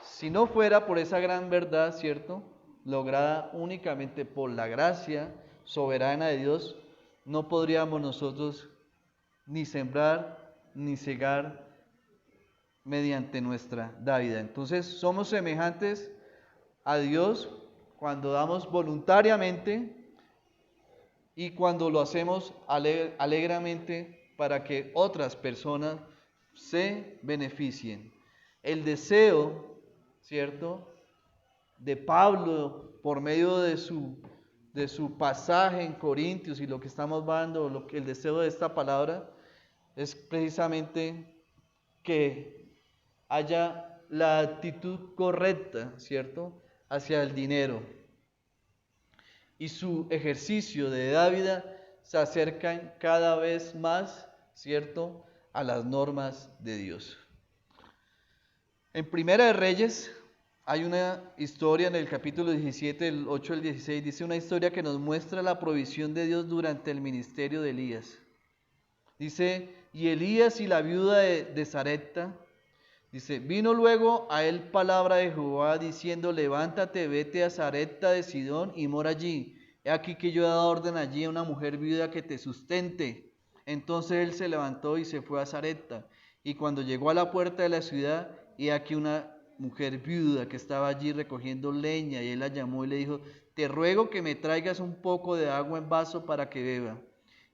Si no fuera por esa gran verdad, ¿cierto?, lograda únicamente por la gracia soberana de Dios, no podríamos nosotros ni sembrar ni cegar mediante nuestra dávida. Entonces somos semejantes a Dios cuando damos voluntariamente y cuando lo hacemos alegremente para que otras personas se beneficien. El deseo, ¿cierto?, de Pablo por medio de su pasaje en Corintios y lo que estamos viendo, el deseo de esta palabra es precisamente que haya la actitud correcta, ¿cierto?, hacia el dinero. Y su ejercicio de dávida se acercan cada vez más, ¿cierto?, a las normas de Dios. En Primera de Reyes hay una historia en el capítulo 17, del 8 al 16, dice una historia que nos muestra la provisión de Dios durante el ministerio de Elías. Dice, y Elías y la viuda de Sarepta, dice, vino luego a él palabra de Jehová diciendo, levántate, vete a Sarepta de Sidón y mora allí. He aquí que yo he dado orden allí a una mujer viuda que te sustente. Entonces él se levantó y se fue a Sarepta. Y cuando llegó a la puerta de la ciudad, he aquí una mujer viuda que estaba allí recogiendo leña. Y él la llamó y le dijo, te ruego que me traigas un poco de agua en vaso para que beba.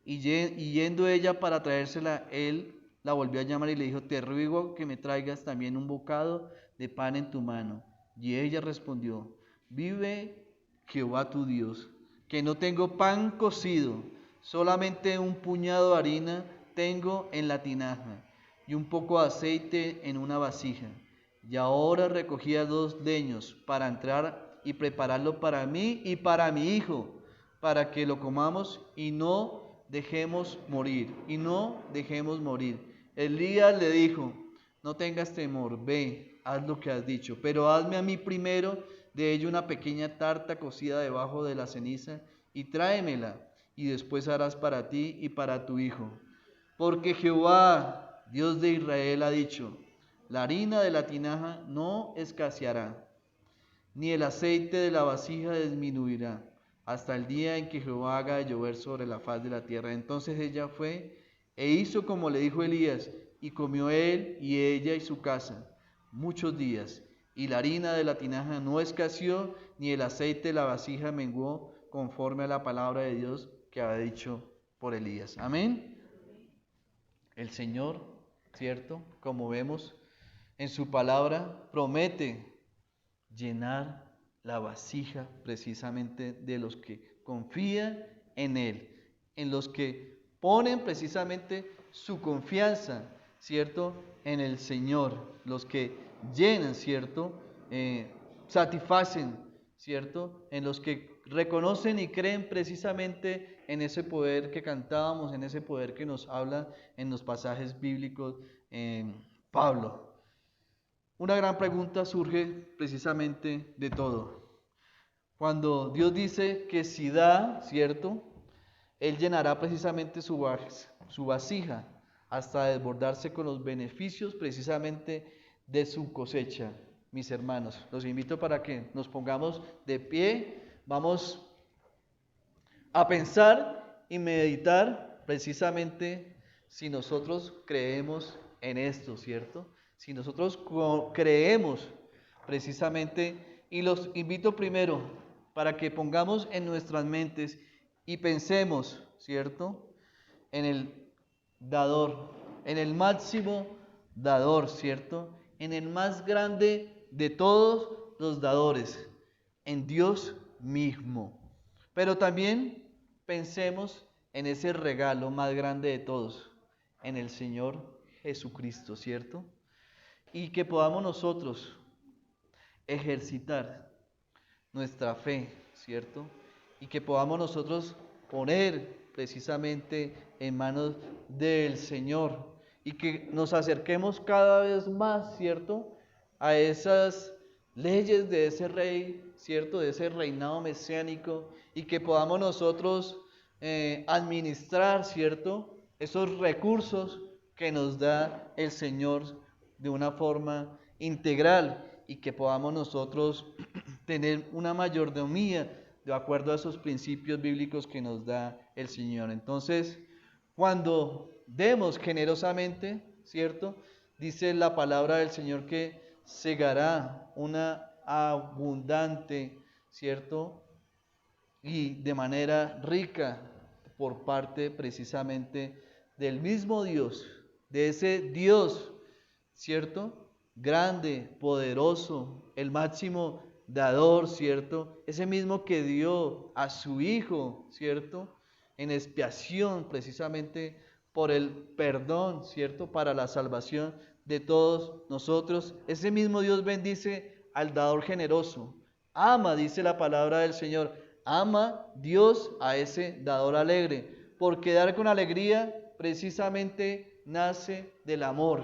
Y yendo ella para traérsela, él la volvió a llamar y le dijo, te ruego que me traigas también un bocado de pan en tu mano. Y ella respondió, vive Jehová tu Dios, que no tengo pan cocido, solamente un puñado de harina tengo en la tinaja y un poco de aceite en una vasija. Y ahora recogía 2 leños para entrar y prepararlo para mí y para mi hijo, para que lo comamos y no dejemos morir. Elías le dijo, no tengas temor, ve, haz lo que has dicho, pero hazme a mí primero de ello una pequeña tarta cocida debajo de la ceniza y tráemela, y después harás para ti y para tu hijo. Porque Jehová, Dios de Israel, ha dicho, la harina de la tinaja no escaseará, ni el aceite de la vasija disminuirá, hasta el día en que Jehová haga llover sobre la faz de la tierra. Entonces ella fue e hizo como le dijo Elías, y comió él y ella y su casa muchos días. Y la harina de la tinaja no escaseó, ni el aceite de la vasija menguó, conforme a la palabra de Dios que había dicho por Elías. Amén. El Señor, ¿cierto?, como vemos en su palabra, promete llenar la vasija precisamente de los que confían en Él, en los que ponen precisamente su confianza, ¿cierto?, en el Señor, los que llenan, ¿cierto?, satisfacen, ¿cierto?, en los que reconocen y creen precisamente en ese poder que cantábamos, en ese poder que nos habla en los pasajes bíblicos Pablo. Una gran pregunta surge precisamente de todo. Cuando Dios dice que si da, ¿cierto?, Él llenará precisamente su vasija hasta desbordarse con los beneficios precisamente de su cosecha. Mis hermanos, los invito para que nos pongamos de pie. Vamos a pensar y meditar precisamente si nosotros creemos en esto, ¿cierto? Si nosotros creemos precisamente, y los invito primero para que pongamos en nuestras mentes y pensemos, ¿cierto?, en el dador, en el máximo dador, ¿cierto?, en el más grande de todos los dadores, en Dios mismo. Pero también pensemos en ese regalo más grande de todos, en el Señor Jesucristo, ¿cierto? Y que podamos nosotros ejercitar nuestra fe, ¿cierto? Y que podamos nosotros poner precisamente en manos del Señor y que nos acerquemos cada vez más, ¿cierto?, a esas leyes de ese rey, ¿cierto?, de ese reinado mesiánico, y que podamos nosotros administrar, ¿cierto?, esos recursos que nos da el Señor de una forma integral, y que podamos nosotros tener una mayordomía de acuerdo a esos principios bíblicos que nos da el Señor. Entonces, cuando demos generosamente, ¿cierto? Dice la palabra del Señor que segará una abundante, ¿cierto? Y de manera rica por parte precisamente del mismo Dios, de ese Dios, ¿cierto? Grande, poderoso, el máximo dador, ¿cierto? Ese mismo que dio a su Hijo, ¿cierto? En expiación precisamente por el perdón, ¿cierto? Para la salvación de todos nosotros. Ese mismo Dios bendice al dador generoso. Ama, dice la palabra del Señor, ama Dios a ese dador alegre, porque dar con alegría precisamente nace del amor.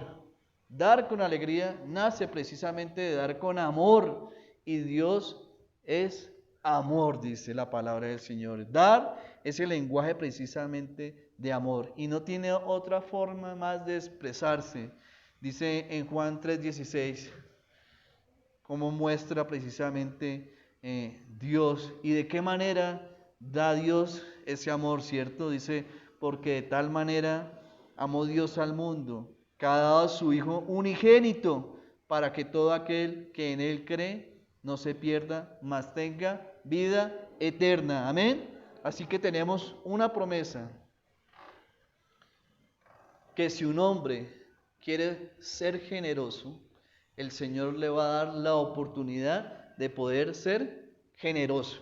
Dar con alegría nace precisamente de dar con amor, y Dios es amor, dice la palabra del Señor. Dar es el lenguaje precisamente de amor, y no tiene otra forma más de expresarse. Dice en Juan 3:16, cómo muestra precisamente Dios y de qué manera da Dios ese amor, ¿cierto? Dice, porque de tal manera amó Dios al mundo, que ha dado a su Hijo unigénito, para que todo aquel que en Él cree no se pierda, mas tenga vida eterna. Amén. Así que tenemos una promesa, que si un hombre quiere ser generoso, el Señor le va a dar la oportunidad de poder ser generoso.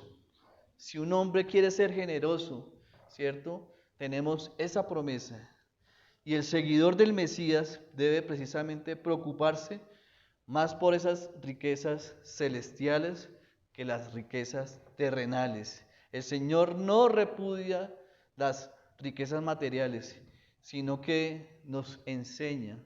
Si un hombre quiere ser generoso, ¿cierto? Tenemos esa promesa. Y el seguidor del Mesías debe precisamente preocuparse más por esas riquezas celestiales que las riquezas terrenales. El Señor no repudia las riquezas materiales, sino que nos enseña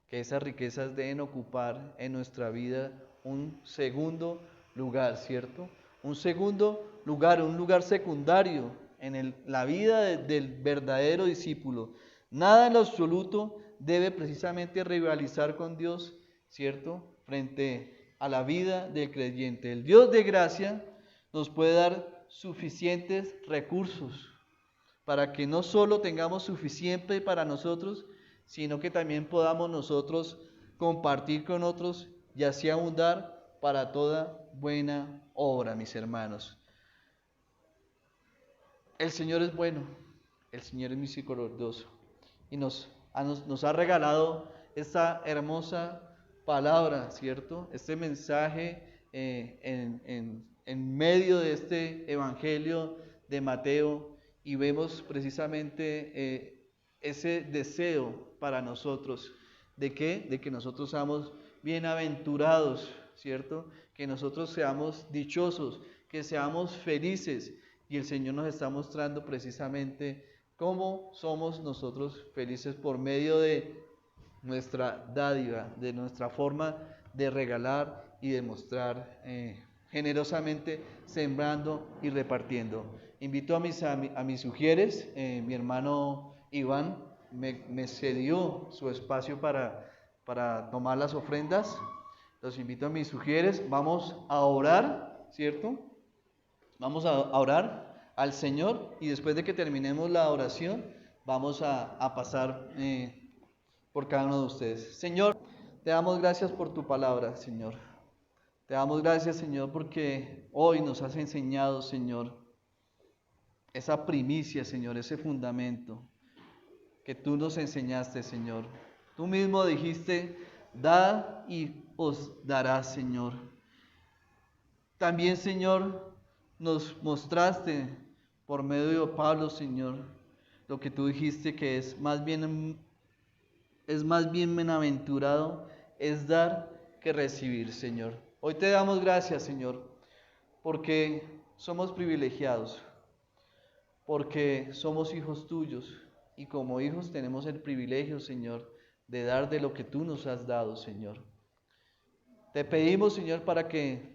que esas riquezas deben ocupar en nuestra vida un segundo lugar, ¿cierto? Un segundo lugar, un lugar secundario en la vida del verdadero discípulo. Nada en lo absoluto debe precisamente rivalizar con Dios, ¿cierto? Frente a la vida del creyente. El Dios de gracia nos puede dar suficientes recursos para que no solo tengamos suficiente para nosotros, sino que también podamos nosotros compartir con otros y así abundar para toda buena obra, mis hermanos. El Señor es bueno, el Señor es misericordioso y nos ha regalado esta hermosa palabra, ¿cierto? Este mensaje en medio de este evangelio de Mateo, y vemos precisamente ese deseo para nosotros. ¿De qué? De que nosotros seamos bienaventurados, ¿cierto? Que nosotros seamos dichosos, que seamos felices. Y el Señor nos está mostrando precisamente cómo somos nosotros felices por medio de nuestra dádiva, de nuestra forma de regalar y de mostrar generosamente, sembrando y repartiendo. Invito a mis sugieres, mi hermano Iván me cedió su espacio para tomar las ofrendas. Los invito a mis sugieres, vamos a orar, ¿cierto? Vamos a orar al Señor, y después de que terminemos la oración, vamos a pasar por cada uno de ustedes. Señor, te damos gracias por tu palabra, Señor. Te damos gracias, Señor, porque hoy nos has enseñado, Señor, esa primicia, Señor, ese fundamento que tú nos enseñaste, Señor. Tú mismo dijiste, dad y os darás, Señor. También, Señor, nos mostraste por medio de Pablo, Señor, lo que tú dijiste que es más bien bienaventurado es dar que recibir, Señor. Hoy te damos gracias, Señor, porque somos privilegiados, porque somos hijos tuyos, y como hijos tenemos el privilegio, Señor, de dar de lo que tú nos has dado, Señor. Te pedimos, Señor, para que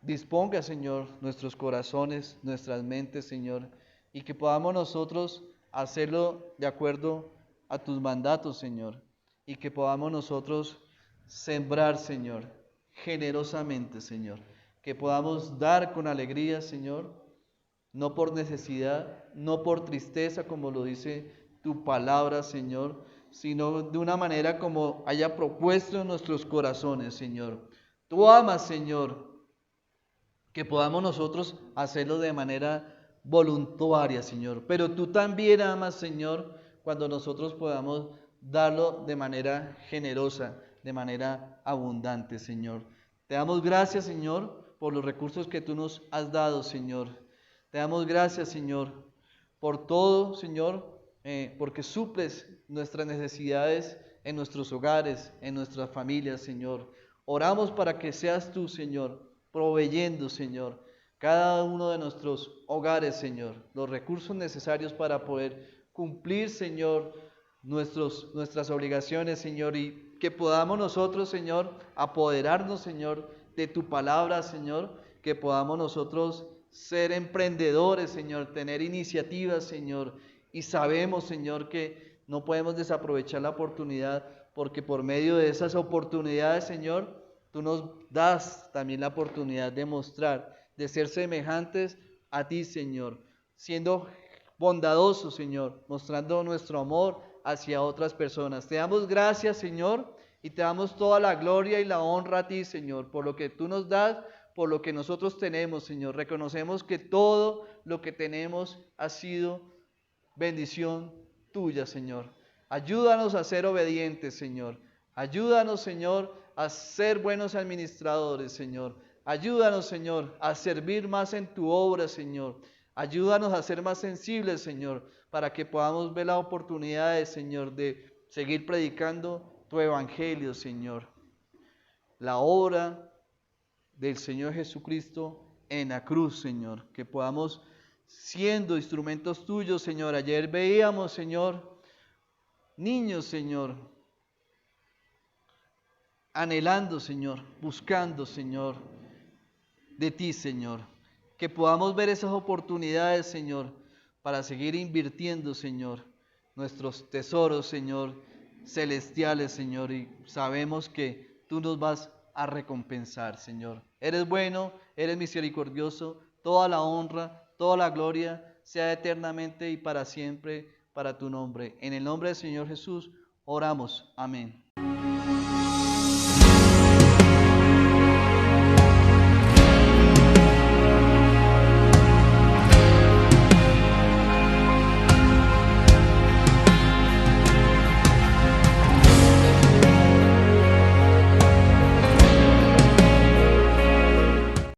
disponga, Señor, nuestros corazones, nuestras mentes, Señor, y que podamos nosotros hacerlo de acuerdo a tus mandatos, Señor, y que podamos nosotros sembrar, Señor, generosamente, Señor, que podamos dar con alegría, Señor, no por necesidad, no por tristeza, como lo dice tu palabra, Señor, sino de una manera como haya propuesto en nuestros corazones, Señor. Tú amas, Señor, que podamos nosotros hacerlo de manera voluntaria, Señor. Pero tú también amas, Señor, cuando nosotros podamos darlo de manera generosa, de manera abundante, Señor. Te damos gracias, Señor, por los recursos que tú nos has dado, Señor. Te damos gracias, Señor, por todo, Señor, porque suples nuestras necesidades en nuestros hogares, en nuestras familias, Señor. Oramos para que seas tú, Señor, proveyendo, Señor, cada uno de nuestros hogares, Señor, los recursos necesarios para poder cumplir, Señor, nuestras obligaciones, Señor, y que podamos nosotros, Señor, apoderarnos, Señor, de tu palabra, Señor, que podamos nosotros ser emprendedores, Señor, tener iniciativas, Señor, y sabemos, Señor, que no podemos desaprovechar la oportunidad, porque por medio de esas oportunidades, Señor, tú nos das también la oportunidad de mostrar, de ser semejantes a ti, Señor, siendo bondadosos, Señor, mostrando nuestro amor hacia otras personas. Te damos gracias, Señor, y te damos toda la gloria y la honra a ti, Señor, por lo que tú nos das, por lo que nosotros tenemos, Señor. Reconocemos que todo lo que tenemos ha sido bendición tuya, Señor. Ayúdanos a ser obedientes, Señor. Ayúdanos, Señor, a ser buenos administradores, Señor. Ayúdanos, Señor, a servir más en tu obra, Señor. Ayúdanos a ser más sensibles, Señor, para que podamos ver las oportunidades, Señor, de seguir predicando tu evangelio, Señor. La obra del Señor Jesucristo en la cruz, Señor. Que podamos, siendo instrumentos tuyos, Señor. Ayer veíamos, Señor, niños, Señor, anhelando, Señor, buscando, Señor, de ti, Señor. Que podamos ver esas oportunidades, Señor, para seguir invirtiendo, Señor, nuestros tesoros, Señor, celestiales, Señor, y sabemos que tú nos vas a recompensar, Señor. Eres bueno, eres misericordioso, toda la honra, toda la gloria sea eternamente y para siempre para tu nombre. En el nombre del Señor Jesús oramos. Amén.